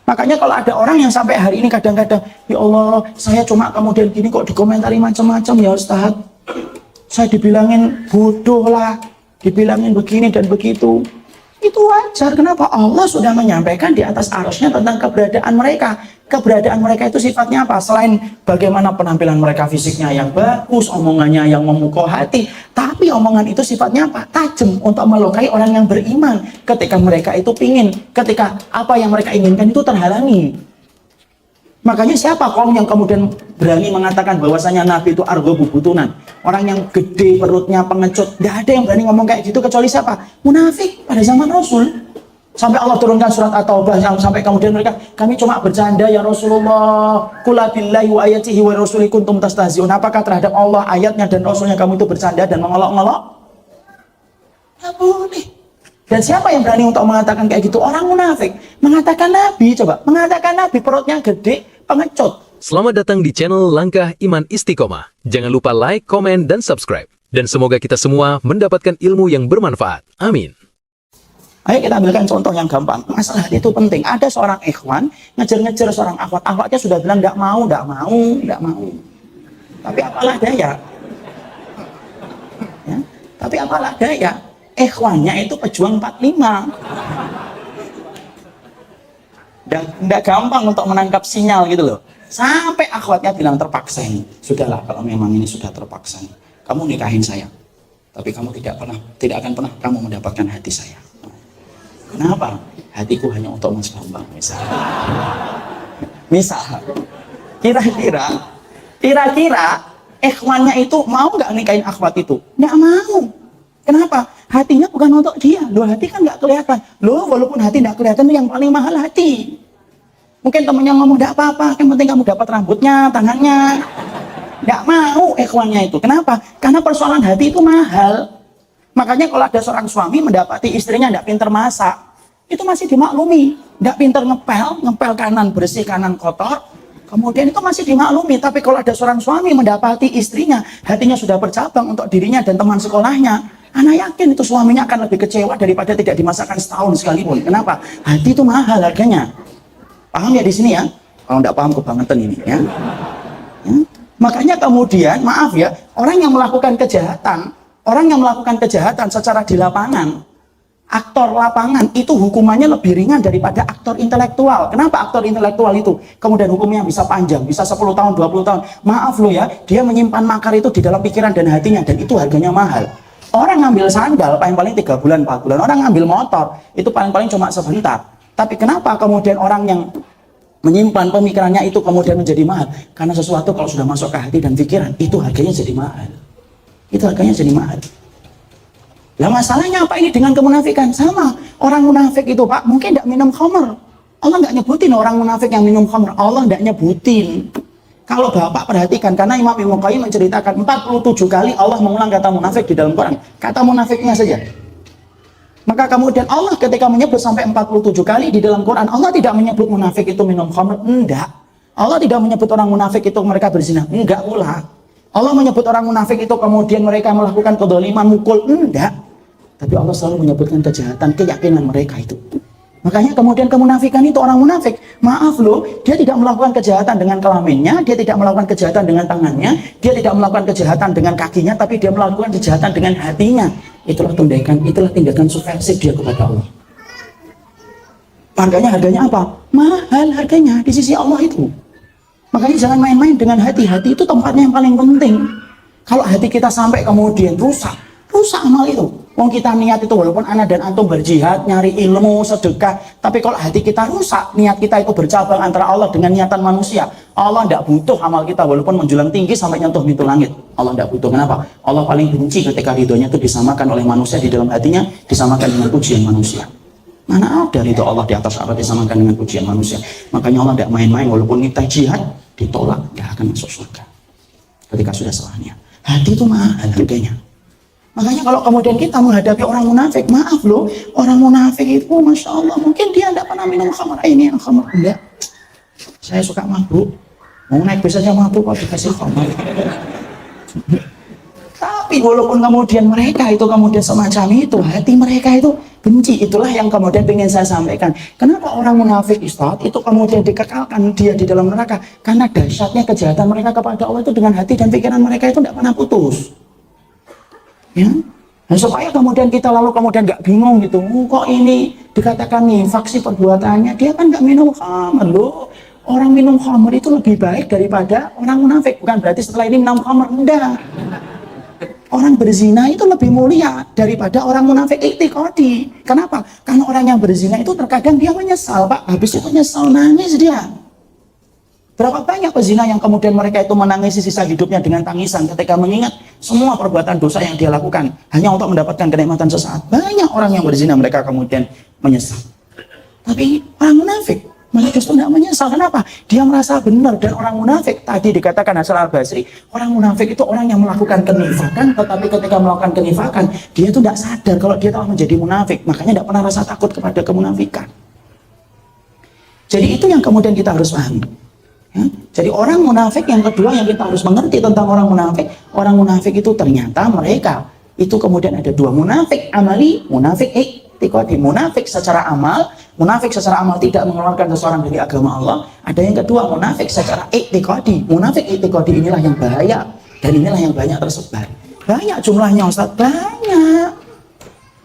Makanya kalau ada orang yang sampai hari ini kadang-kadang, ya Allah, saya cuma kemudian gini kok dikomentari macam-macam ya Ustaz. Saya dibilangin bodoh lah, dibilangin begini dan begitu. Itu wajar. Kenapa? Allah sudah menyampaikan di atas arusnya tentang keberadaan mereka. Keberadaan mereka itu sifatnya apa? Selain bagaimana penampilan mereka fisiknya yang bagus, omongannya yang memukau hati, tapi omongan itu sifatnya apa? Tajam untuk melukai orang yang beriman. Ketika mereka itu pingin, ketika apa yang mereka inginkan itu terhalangi. Makanya siapa kaum yang kemudian berani mengatakan bahwasanya Nabi itu argo bubutunan, orang yang gede perutnya, pengecut? Tidak ada yang berani ngomong kayak gitu kecuali siapa? Munafik pada zaman Rasul. Sampai Allah turunkan surat At-Taubah, sampai kemudian mereka, kami cuma bercanda ya Rasulullah, qul billahi wa ayatihi wa rasuli kuntum tastahzi'un. Apakah terhadap Allah, ayatnya dan Rasulnya kamu itu bercanda dan mengolok-ngolok? Tidak boleh. Dan siapa yang berani untuk mengatakan kayak gitu? Orang munafik. Mengatakan Nabi, coba mengatakan Nabi perutnya gede, pengecut. Selamat datang di channel Langkah Iman Istiqomah. Jangan lupa like, komen, dan subscribe. Dan semoga kita semua mendapatkan ilmu yang bermanfaat. Amin. Ayo kita ambilkan contoh yang gampang. Masalah hati itu penting. Ada seorang ikhwan ngejar-ngejar seorang akhwat. Akhwatnya sudah bilang tidak mau. Tapi apalah daya. Ya? Tapi apalah daya. Ikhwannya itu pejuang 45. Tidak gampang untuk menangkap sinyal gitu loh. Sampai akhwatnya bilang terpaksa ini. Sudahlah kalau memang ini sudah terpaksa nih. Kamu nikahin saya. Tapi kamu tidak akan pernah kamu mendapatkan hati saya. Kenapa? Hatiku hanya untuk Mas Bambang misal kira-kira ikhwannya itu mau nggak nikahin akhwat itu? Nggak mau. Kenapa? Hatinya bukan untuk dia. Loh, hati kan nggak kelihatan. Loh, walaupun hati nggak kelihatan itu yang paling mahal hati. Mungkin temennya ngomong nggak apa-apa, yang penting kamu dapat rambutnya, tangannya. Nggak mau ikhwannya itu. Kenapa? Karena persoalan hati itu mahal. Makanya kalau ada seorang suami mendapati istrinya tidak pinter masak, itu masih dimaklumi. Tidak pinter ngepel kanan bersih, kanan kotor, kemudian itu masih dimaklumi. Tapi kalau ada seorang suami mendapati istrinya, hatinya sudah bercabang untuk dirinya dan teman sekolahnya, anak yakin itu suaminya akan lebih kecewa daripada tidak dimasakkan setahun sekalipun. Kenapa? Hati itu mahal harganya. Paham ya di sini ya? Kalau tidak paham kebangetan ini ya. Makanya kemudian, maaf ya, orang yang melakukan kejahatan secara di lapangan, aktor lapangan itu hukumannya lebih ringan daripada aktor intelektual. Kenapa aktor intelektual itu kemudian hukumnya bisa panjang, bisa 10 tahun, 20 tahun? Maaf loh ya, dia menyimpan makar itu di dalam pikiran dan hatinya, dan itu harganya mahal. Orang ngambil sandal paling-paling 3 bulan, 4 bulan. Orang ngambil motor itu paling-paling cuma sebentar. Tapi kenapa kemudian orang yang menyimpan pemikirannya itu kemudian menjadi mahal? Karena sesuatu kalau sudah masuk ke hati dan pikiran, itu harganya jadi mahal. Itu harganya jadi mahal. Lah masalahnya apa ini dengan kemunafikan? Sama. Orang munafik itu Pak, mungkin tidak minum khamr. Allah nggak nyebutin orang munafik yang minum khamr. Allah nggak nyebutin. Kalau Bapak perhatikan, karena Imam Ibnu Qayyim menceritakan 47 kali Allah mengulang kata munafik di dalam Quran. Kata munafiknya saja. Maka kemudian Allah ketika menyebut sampai 47 kali di dalam Quran, Allah tidak menyebut munafik itu minum khamr. Enggak. Allah tidak menyebut orang munafik itu mereka berzina. Enggak pula. Allah menyebut orang munafik itu kemudian mereka melakukan kedzaliman, mukul. Enggak. Tapi Allah selalu menyebutkan kejahatan, keyakinan mereka itu. Makanya kemudian kemunafikan itu, orang munafik, maaf loh, dia tidak melakukan kejahatan dengan kelaminnya, dia tidak melakukan kejahatan dengan tangannya, dia tidak melakukan kejahatan dengan kakinya, tapi dia melakukan kejahatan dengan hatinya. Itulah tindakan subversif dia kepada Allah. Harganya apa? Mahal harganya di sisi Allah itu. Makanya jangan main-main dengan hati. Hati itu tempatnya yang paling penting. Kalau hati kita sampai kemudian rusak amal itu. Wong kita niat itu walaupun ana dan antum berjihad, nyari ilmu, sedekah, tapi kalau hati kita rusak, niat kita itu bercabang antara Allah dengan niatan manusia. Allah tidak butuh amal kita walaupun menjulang tinggi sampai nyentuh pintu langit. Allah tidak butuh. Kenapa? Allah paling benci ketika ridhonya itu disamakan oleh manusia di dalam hatinya, disamakan dengan pujian manusia. Mana ada ridho Allah di atas apa disamakan dengan pujian manusia? Makanya Allah tidak main-main walaupun kita jihad, ditolak, tidak akan masuk surga ketika sudah salahnya. Hati itu mahal harganya. Makanya kalau kemudian kita menghadapi orang munafik, maaf loh, orang munafik itu Masya Allah, mungkin dia tidak pernah minum khamr. Ini yang khamr, enggak, saya suka mabuk, mau naik bis aja mabuk kok dikasih khamr. Tapi Tapi walaupun kemudian mereka itu kemudian semacam itu, hati mereka itu benci. Itulah yang kemudian ingin saya sampaikan. Kenapa orang munafik Ustaz itu kemudian dikekalkan dia di dalam neraka? Karena dahsyatnya kejahatan mereka kepada Allah itu dengan hati dan pikiran mereka itu tidak pernah putus. Ya, dan supaya kemudian kita lalu kemudian nggak bingung gitu, kok ini dikatakan nifak sih perbuatannya, dia kan nggak minum khamr loh. Orang minum khamr itu lebih baik daripada orang munafik. Bukan berarti setelah ini minum khamr, enggak. Orang berzina itu lebih mulia daripada orang munafik i'tiqadi. Kenapa? Karena orang yang berzina itu terkadang dia menyesal, Pak. Habis itu nyesal, nangis dia. Berapa banyak pezina yang kemudian mereka itu menangisi sisa hidupnya dengan tangisan ketika mengingat semua perbuatan dosa yang dia lakukan hanya untuk mendapatkan kenikmatan sesaat. Banyak orang yang berzina mereka kemudian menyesal. Tapi orang munafik malah justru tidak menyesal. Kenapa? Dia merasa benar. Dan orang munafik, tadi dikatakan Hasan al-Basri, orang munafik itu orang yang melakukan kenifakan, tetapi ketika melakukan kenifakan dia itu tidak sadar kalau dia telah menjadi munafik. Makanya tidak pernah rasa takut kepada kemunafikan. Jadi itu yang kemudian kita harus pahami. Ya? Jadi orang munafik yang kedua yang kita harus mengerti tentang orang munafik itu ternyata mereka itu kemudian ada dua, munafik amali, munafik i'tiqadi. Munafik secara amal tidak mengeluarkan seseorang dari agama Allah. Ada yang kedua, munafik secara i'tiqadi. Munafik i'tiqadi inilah yang bahaya dan inilah yang banyak tersebar. Banyak jumlahnya Ustaz, banyak.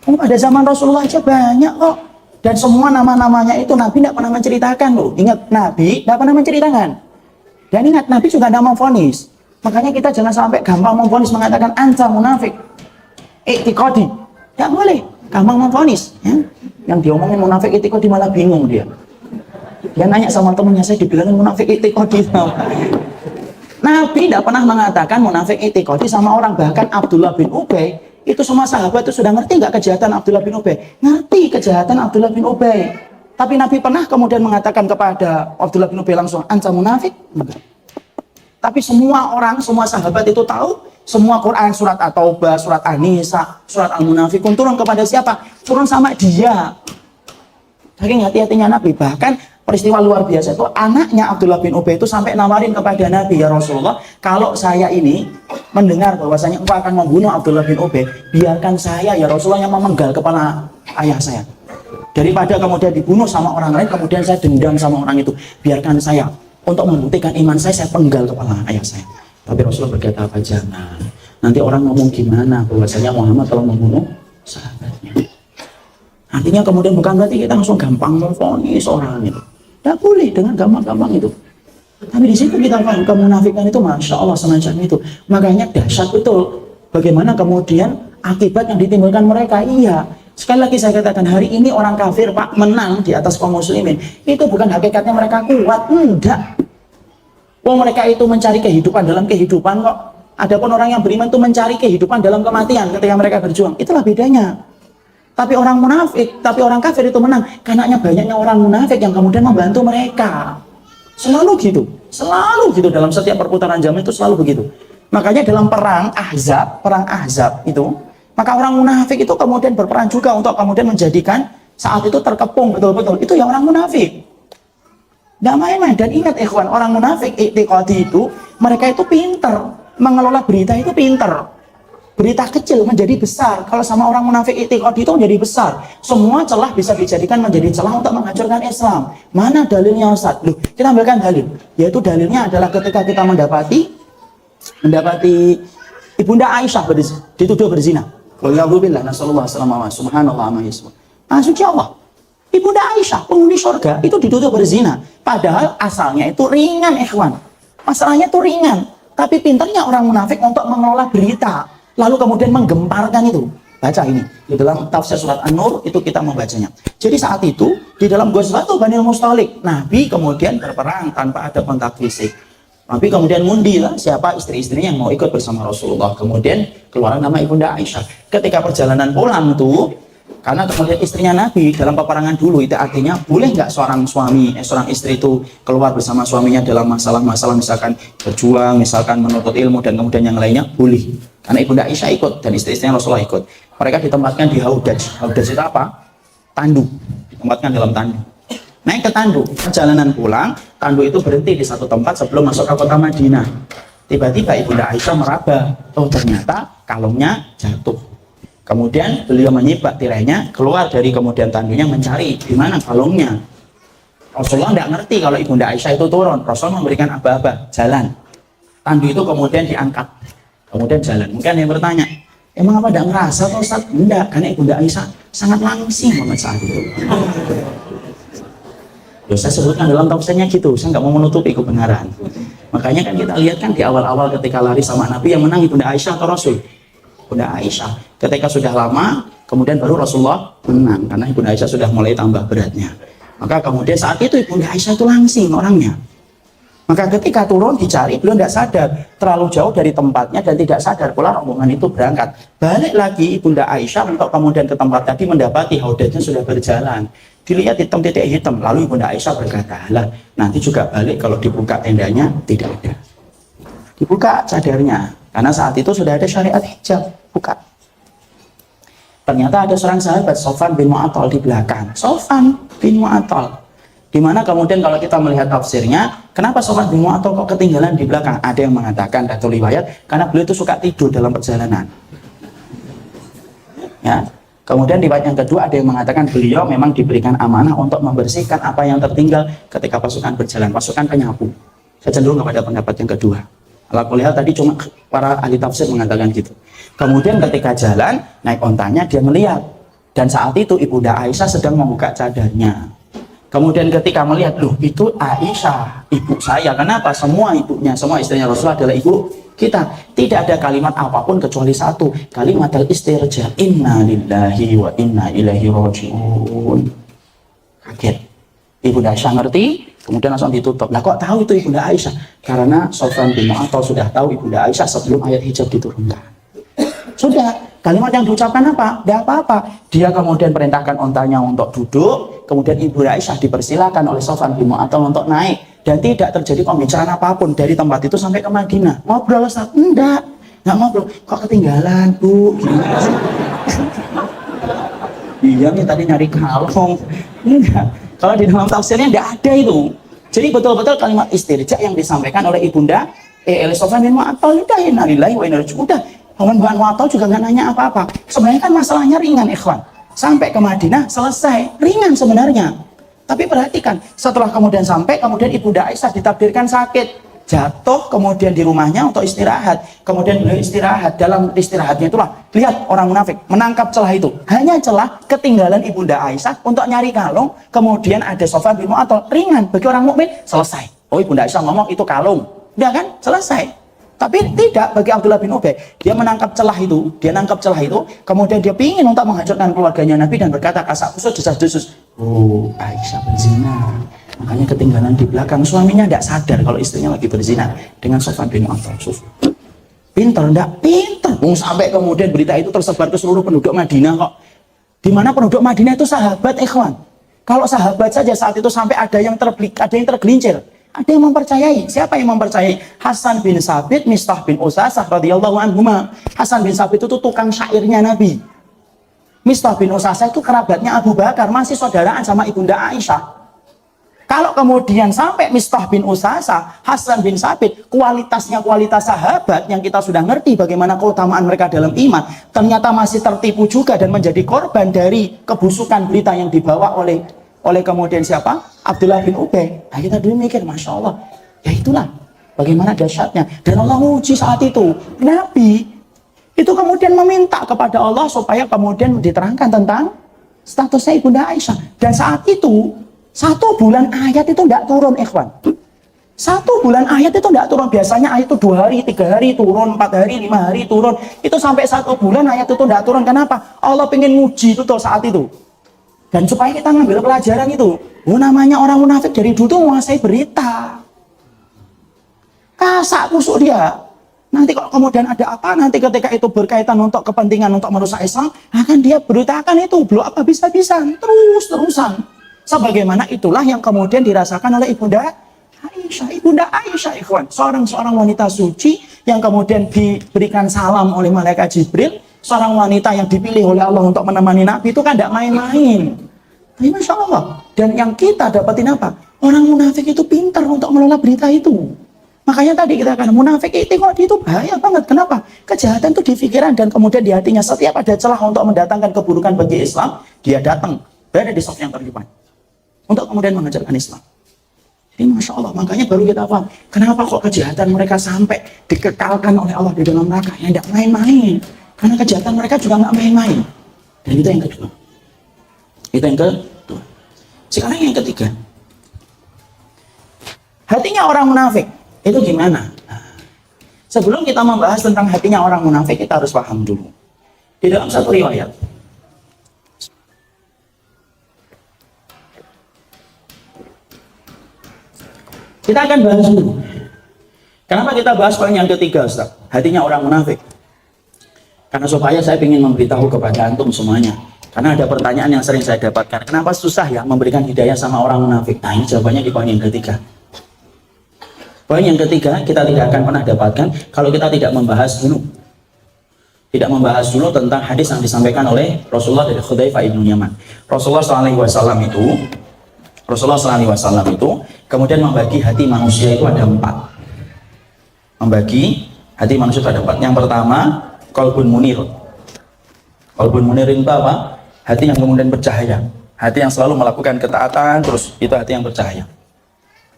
Pada zaman Rasulullah aja banyak kok. Dan semua nama-namanya itu Nabi tidak pernah menceritakan loh. Ingat, Nabi tidak pernah menceritakan. Dan ingat, Nabi juga tidak memvonis. Makanya kita jangan sampai gampang memvonis mengatakan anta munafik i'tiqadi. Tidak boleh gampang memvonis. Ya? Yang diomongin munafik i'tiqadi malah bingung dia. Dia nanya sama temennya, saya dibilangin munafik i'tiqadi. Nabi tidak pernah mengatakan munafik i'tiqadi sama orang. Bahkan Abdullah bin Ubay, itu semua sahabat itu sudah ngerti nggak kejahatan Abdullah bin Ubay? Ngerti kejahatan Abdullah bin Ubay. Tapi Nabi pernah kemudian mengatakan kepada Abdullah bin Ubay langsung, anta munafik? Enggak. Tapi semua orang, semua sahabat itu tahu, semua Quran, surat At-Taubah, surat An-Nisa, surat Al-Munafikun turun kepada siapa? Turun sama dia. Saking hati-hatinya Nabi. Bahkan peristiwa luar biasa itu, anaknya Abdullah bin Ubay itu sampai nawarin kepada Nabi, ya Rasulullah, kalau saya ini mendengar bahwasanya engkau akan membunuh Abdullah bin Ubay, biarkan saya ya Rasulullah yang memenggal kepala ayah saya. Daripada kemudian dibunuh sama orang lain, kemudian saya dendam sama orang itu, biarkan saya untuk membuktikan iman saya penggal kepala ayah saya. Tapi Rasulullah berkata apa? Jangan. Nanti orang ngomong gimana bahwasanya Muhammad telah membunuh sahabatnya. Artinya kemudian bukan berarti kita langsung gampang memvonis orang itu. Tidak boleh dengan gampang-gampang itu. Tapi di situ kita paham kemunafikan itu, masya Allah semacam itu. Makanya dahsyat betul. Bagaimana kemudian akibat yang ditimbulkan mereka. Iya. Sekali lagi saya katakan, hari ini orang kafir Pak menang di atas kaum muslimin. Itu bukan hakikatnya mereka kuat. Enggak. Mereka itu mencari kehidupan dalam kehidupan kok. Adapun orang yang beriman itu mencari kehidupan dalam kematian ketika mereka berjuang. Itulah bedanya. Tapi orang munafik, tapi orang kafir itu menang. Karena banyaknya orang munafik yang kemudian membantu mereka. Selalu gitu dalam setiap perputaran zaman itu selalu begitu. Makanya dalam perang Ahzab itu, maka orang munafik itu kemudian berperan juga untuk kemudian menjadikan saat itu terkepung betul-betul. Itu yang orang munafik. Nggak main-main. Dan ingat ikhwan, orang munafik i'tiqadi itu, mereka itu pinter mengelola berita itu pinter. Berita kecil menjadi besar. Kalau sama orang munafik i'tiqadi itu menjadi besar. Semua celah bisa dijadikan menjadi celah untuk menghancurkan Islam. Mana dalilnya Ustaz? Loh, kita ambilkan dalil. Yaitu dalilnya adalah ketika kita mendapati Ibunda Aisyah dituduh berzina. Waliyahzubillah, nasallallahu alaihi subhanallah ma yasbun. Suci Allah. Ibunda Aisyah, penghuni surga, itu dituduh berzina. Padahal asalnya itu ringan, ikhwan. Masalahnya itu ringan. Tapi pintarnya orang munafik untuk mengelola berita. Lalu kemudian menggemparkan itu. Baca ini. Di dalam tafsir surat An-Nur, itu kita membacanya. Jadi saat itu, di dalam Ghazwatul Bani Mustalik, Nabi kemudian berperang tanpa ada kontak fisik. Nabi kemudian mundilah siapa istri-istrinya yang mau ikut bersama Rasulullah. Kemudian keluar nama Ibunda Aisyah. Ketika perjalanan pulang tuh, karena kemudian istrinya Nabi dalam peperangan dulu, itu artinya boleh nggak seorang istri itu keluar bersama suaminya dalam masalah-masalah misalkan berjuang, misalkan menuntut ilmu dan kemudian yang lainnya, boleh. Karena Ibunda Aisyah ikut dan istri-istrinya Rasulullah ikut. Mereka ditempatkan di Haudaj. Haudaj itu apa? Tandu. Ditempatkan dalam tandu. Naik ke tandu, perjalanan pulang, tandu itu berhenti di satu tempat sebelum masuk ke kota Madinah. Tiba-tiba Ibunda Aisyah meraba, oh ternyata kalungnya jatuh. Kemudian beliau menyibak tirainya, keluar dari kemudian tandunya mencari di mana kalungnya. Rasulullah tidak ngerti kalau Ibunda Aisyah itu turun. Rasul memberikan aba-aba, jalan. Tandu itu kemudian diangkat, kemudian jalan. Mungkin yang bertanya, emang apa tidak ngerasa Pak Ustaz? Enggak, karena Ibunda Aisyah sangat langsing banget saat itu. Ya, saya sebutkan dalam tafsirnya gitu, saya nggak mau menutupi kebenaran. Makanya kan kita lihat kan di awal-awal ketika lari sama Nabi yang menang Ibunda Aisyah atau Rasul? Ibunda Aisyah. Ketika sudah lama, kemudian baru Rasulullah menang karena Ibunda Aisyah sudah mulai tambah beratnya. Maka kemudian saat itu Ibunda Aisyah itu langsing orangnya. Maka ketika turun dicari, beliau tidak sadar, terlalu jauh dari tempatnya dan tidak sadar pula rombongan itu berangkat. Balik lagi Ibunda Aisyah untuk kemudian ke tempat tadi mendapati haudanya sudah berjalan. Dilihat hitam titik hitam, lalu Ibunda Aisyah berkata, lah nanti juga balik kalau dibuka tendanya tidak ada. Dibuka cadarnya, karena saat itu sudah ada syariat hijab, buka. Ternyata ada seorang sahabat Sofwan bin Mu'attal di belakang. Sofwan bin Mu'attal. Dimana kemudian kalau kita melihat tafsirnya, kenapa Sofwan bin Mu'attal kok ketinggalan di belakang? Ada yang mengatakan, satu riwayat, karena beliau itu suka tidur dalam perjalanan. Ya. Kemudian riwayat yang kedua ada yang mengatakan beliau memang diberikan amanah untuk membersihkan apa yang tertinggal ketika pasukan berjalan, pasukan penyapu. Saya cenderung kepada pendapat yang kedua. Alhamdulillah tadi cuma para ahli tafsir mengatakan gitu. Kemudian ketika jalan, naik ontanya dia melihat. Dan saat itu Ibunda Aisyah sedang membuka cadarnya. Kemudian ketika melihat, loh itu Aisyah, ibu saya. Kenapa? Semua ibunya, semua istrinya Rasulullah adalah ibu kita. Tidak ada kalimat apapun kecuali satu. Kalimat al-istirja. Inna lillahi wa inna ilaihi raji'un. Kaget. Ibunda Aisyah ngerti, kemudian langsung ditutup. Lah kok tahu itu Ibunda Aisyah? Karena Sofwan bin Mu'attal sudah tahu Ibunda Aisyah sebelum ayat hijab diturunkan. Sudah, kalimat yang diucapkan apa? Tidak apa-apa. Dia kemudian perintahkan ontanya untuk duduk, kemudian Ibunda Aisyah dipersilakan oleh Sofwan bin Mu'attal untuk naik. Dan tidak terjadi pembicaraan apapun dari tempat itu sampai ke Madinah. Ngobrol Ustaz? Enggak ngobrol. Kok ketinggalan Bu? Iya nih tadi nyari kalung. Enggak. Kalau di dalam tafsirnya tidak ada itu. Jadi betul-betul kalimat istirja yang disampaikan oleh Ibunda oleh Sofwan bin Mu'attal, udah innalillahi wa inna ilaihi raji'un. Udah, Sofwan bin Mu'attal juga nggak nanya apa-apa. Sebenarnya kan masalahnya ringan, ikhwan. Sampai ke Madinah selesai, ringan sebenarnya. Tapi perhatikan, setelah kemudian sampai, kemudian Ibunda Aisyah ditakdirkan sakit. Jatuh kemudian di rumahnya untuk istirahat. Kemudian beliau istirahat. Dalam istirahatnya itulah, lihat orang munafik menangkap celah itu. Hanya celah ketinggalan Ibunda Aisyah untuk nyari kalung. Kemudian ada Sofwan bin Mu'attal. Ringan bagi orang mukmin, selesai. Oh, Ibunda Aisyah ngomong itu kalung. Udah kan? Selesai. Tapi tidak bagi Abdullah bin Ubay. Dia menangkap celah itu. Kemudian dia pingin untuk menghancurkan keluarganya Nabi dan berkata kasak kusut desas-desus. Oh, Aisyah berzina. Makanya ketinggalan di belakang. Suaminya tidak sadar kalau istrinya lagi berzina dengan Sofwan bin Mu'attal. Pinter, tidak pinter. Sampai kemudian berita itu tersebar ke seluruh penduduk Madinah kok. Di mana penduduk Madinah itu sahabat, ikhwan. Kalau sahabat saja saat itu sampai ada yang tergelincir. Ada yang mempercayai. Siapa yang mempercayai? Hasan bin Sabit, Mistah bin Usasah radhiyallahu anhuma. Hasan bin Sabit itu tukang syairnya Nabi. Mistah bin Usasah itu kerabatnya Abu Bakar, masih saudaraan sama Ibunda Aisyah. Kalau kemudian sampai Mistah bin Usasah, Hasan bin Sabit, kualitasnya kualitas sahabat yang kita sudah ngerti bagaimana keutamaan mereka dalam iman, ternyata masih tertipu juga dan menjadi korban dari kebusukan berita yang dibawa oleh kemudian siapa? Abdullah bin Ubay. Nah, kita dulu mikir, Masya Allah, ya itulah bagaimana dahsyatnya. Dan Allah uji saat itu. Nabi itu kemudian meminta kepada Allah supaya kemudian diterangkan tentang statusnya Ibunda Aisyah. Dan saat itu 1 bulan ayat itu tidak turun, ikhwan. 1 bulan ayat itu tidak turun. Biasanya ayat itu 2 hari, 3 hari turun, 4 hari, 5 hari turun. Itu sampai 1 bulan ayat itu tidak turun. Kenapa? Allah pengen nguji betul saat itu. Dan supaya kita ngambil pelajaran itu. Oh, namanya orang munafik dari dulu tuh menguasai berita. Kasak kusuk dia. Nanti kalau kemudian ada apa, nanti ketika itu berkaitan untuk kepentingan untuk merusak Islam, akan dia beritakan itu. Belum apa bisa-bisan. Terus-terusan. Sebagaimana itulah yang kemudian dirasakan oleh Ibunda Aisyah. Ibunda Aisyah, ikhwan, seorang wanita suci yang kemudian diberikan salam oleh malaikat Jibril, seorang wanita yang dipilih oleh Allah untuk menemani Nabi, itu kan tidak main-main. Tapi Masya Allah. Dan yang kita dapatin apa? Orang munafik itu pintar untuk mengelola berita itu. Makanya tadi kita akan munafik tengok dia itu bahaya banget. Kenapa? Kejahatan itu di pikiran dan kemudian di hatinya. Setiap ada celah untuk mendatangkan keburukan bagi Islam, dia datang berada di saf yang terdepan untuk kemudian mengajarkan Islam. Jadi Masya Allah, makanya baru kita paham kenapa kok kejahatan mereka sampai dikekalkan oleh Allah di dalam neraka. Ya tidak main-main, karena kejahatan mereka juga nggak main-main. Dan itu yang kedua. Itu yang kedua. Sekarang yang ketiga, hatinya orang munafik itu gimana? Nah, sebelum kita membahas tentang hatinya orang munafik, kita harus paham dulu. Di dalam satu riwayat, kita akan bahas dulu. Kenapa kita bahas poin yang ketiga, Ustaz? Hatinya orang munafik. Karena supaya saya ingin memberitahu kepada antum semuanya. Karena ada pertanyaan yang sering saya dapatkan. Kenapa susah ya memberikan hidayah sama orang munafik? Nah, ini jawabannya di poin yang ketiga. Poin yang ketiga, kita tidak akan pernah dapatkan kalau kita tidak membahas dulu. Tidak membahas dulu tentang hadis yang disampaikan oleh Rasulullah dari Hudzaifah ibn Yaman. Rasulullah SAW itu kemudian membagi hati manusia itu ada 4. Membagi hati manusia itu ada 4. Yang pertama, qalbun munir. Qalbun munir itu apa? Hati yang kemudian bercahaya. Hati yang selalu melakukan ketaatan, terus itu hati yang bercahaya.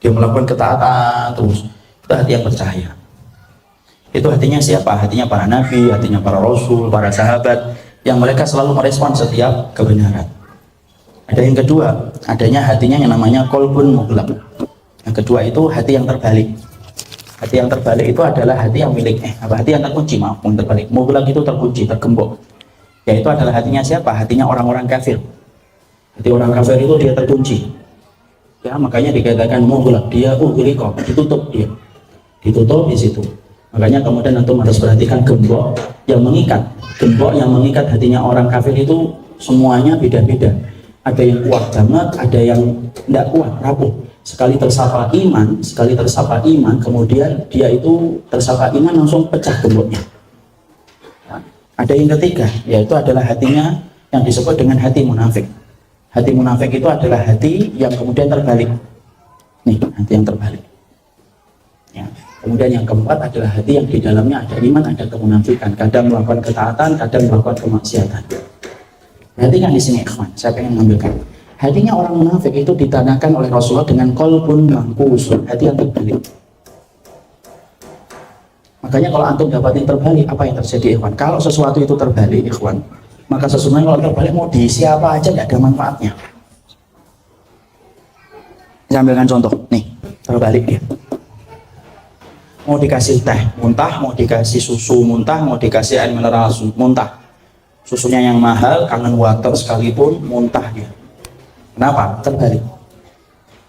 Dia melakukan ketaatan terus, itu hati yang bercahaya. Itu hatinya siapa? Hatinya para nabi, hatinya para rasul, para sahabat, yang mereka selalu merespon setiap kebenaran. Ada yang kedua, adanya hatinya yang namanya qalbun mughlaq. Yang kedua itu hati yang terbalik. Hati yang terbalik itu adalah hati yang milik hati yang terkunci, maaf, yang terbalik. Mughlaq itu terkunci, tergembok. Yaitu adalah hatinya siapa? Hatinya orang-orang kafir. Hati orang kafir itu dia terkunci. Ya, makanya dikatakan mughlaq, dia ughliqa, ditutup dia. Ditutup di situ. Makanya kemudian antum harus perhatikan gembok yang mengikat. Gembok yang mengikat hatinya orang kafir itu semuanya beda-beda. Ada yang kuat banget, ada yang tidak kuat, rapuh. Sekali tersapa iman, kemudian dia itu tersapa iman langsung pecah gemboknya. Ya. Ada yang ketiga, yaitu adalah hatinya yang disebut dengan hati munafik. Hati munafik itu adalah hati yang kemudian terbalik. Nih, hati yang terbalik. Ya. Kemudian yang keempat adalah hati yang di dalamnya ada iman, ada kemunafikan. Kadang melakukan ketaatan, kadang melakukan kemaksiatan. Perhatikan di sini, ikhwan. Saya pengen mengambilkan. Hatinya orang munafik itu ditandai oleh Rasulullah dengan qalbun mankus, hati yang terbalik. Makanya kalau antum dapat yang terbalik, apa yang terjadi, ikhwan? Kalau sesuatu itu terbalik, ikhwan, maka sesungguhnya kalau terbalik mau diisi apa aja tidak ada manfaatnya. Saya ambilkan contoh, nih, terbalik dia. Mau dikasih teh muntah, mau dikasih susu muntah, mau dikasih air mineral muntah. Susunya yang mahal, kangen water sekalipun muntah dia. Kenapa? Terbalik.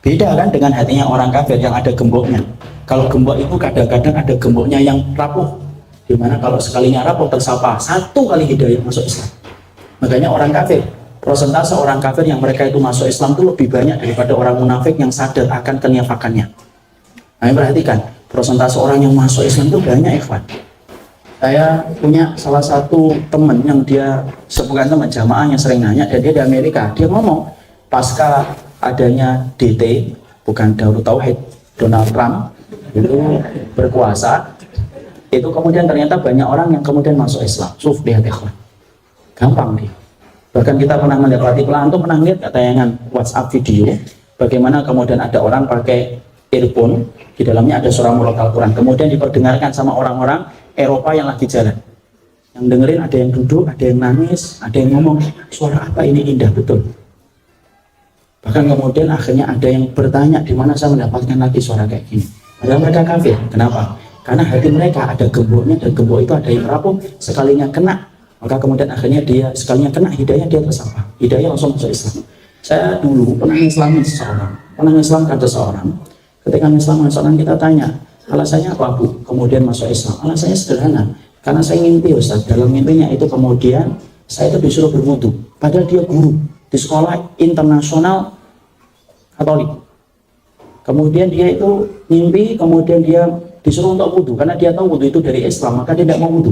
Beda kan dengan hatinya orang kafir yang ada gemboknya. Kalau gembok itu kadang-kadang ada gemboknya yang rapuh. Dimana kalau sekalinya rapuh tersapa, satu kali hidayah masuk Islam. Makanya orang kafir, persentase orang kafir yang mereka itu masuk Islam itu lebih banyak daripada orang munafik yang sadar akan kenifakannya. Nah, perhatikan, persentase orang yang masuk Islam itu banyak, ikhwan. Saya punya salah satu teman yang dia bukan teman jamaah yang sering nanya, dan dia di Amerika. Dia ngomong, pasca adanya DT, bukan Darut Tauhid, Donald Trump itu berkuasa, itu kemudian ternyata banyak orang yang kemudian masuk Islam. Lihat, ikhwan. Gampang dia. Bahkan kita pernah mendapati, antum pernah lihat tayangan WhatsApp video bagaimana kemudian ada orang pakai earphone, di dalamnya ada suara murat Al-Quran, kemudian diperdengarkan sama orang-orang Eropa yang lagi jalan. Yang dengerin ada yang duduk, ada yang nangis, ada yang ngomong, suara apa ini, indah betul. Bahkan kemudian akhirnya ada yang bertanya, di mana saya mendapatkan lagi suara kayak gini. Padahal mereka kafir. Kenapa? Karena hati mereka ada gemboknya, dan gembok itu ada yang rapuh, sekalinya kena, maka kemudian akhirnya dia sekalinya kena hidayah, dia tersapa, hidayah langsung masuk Islam. Saya dulu pernah mengislamin seseorang, ketika mengislamin seseorang kita tanya, alasannya apa Bu kemudian masuk Islam? Alasannya sederhana, karena saya ngimpi Ustaz, dalam mimpinya itu kemudian saya itu disuruh berwudu, padahal dia guru di sekolah internasional Katolik. Kemudian dia itu mimpi, kemudian dia disuruh untuk wudu, karena dia tahu wudu itu dari Islam, maka dia tidak mau wudu.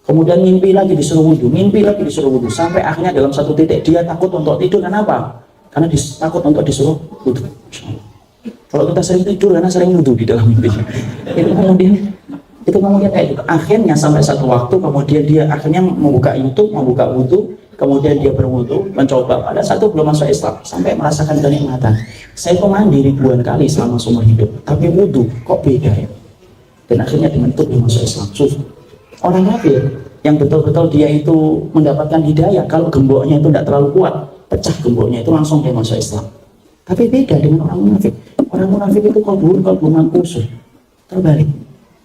Kemudian mimpi lagi disuruh wudu, mimpi lagi disuruh wudu, sampai akhirnya dalam satu titik dia takut untuk tidur. Kenapa? Karena takut untuk disuruh wudu. Kalau kita sering tidur karena sering wudhu di dalam mimpi, itu kemudian kayak gitu. Akhirnya sampai satu waktu kemudian dia akhirnya membuka YouTube, membuka wudhu, kemudian dia berwudhu, mencoba. Pada satu belum masuk Islam, sampai merasakan kenikmatan. Saya itu mandi ribuan kali selama seumur hidup, tapi wudhu kok beda ya? Dan akhirnya dengan itu dia masuk Islam. Orang kafir yang betul-betul dia itu mendapatkan hidayah, kalau gemboknya itu tidak terlalu kuat, pecah gemboknya itu langsung dia masuk Islam. Tapi beda dengan orang munafik. Orang munafik itu kalbuman kusut, terbalik.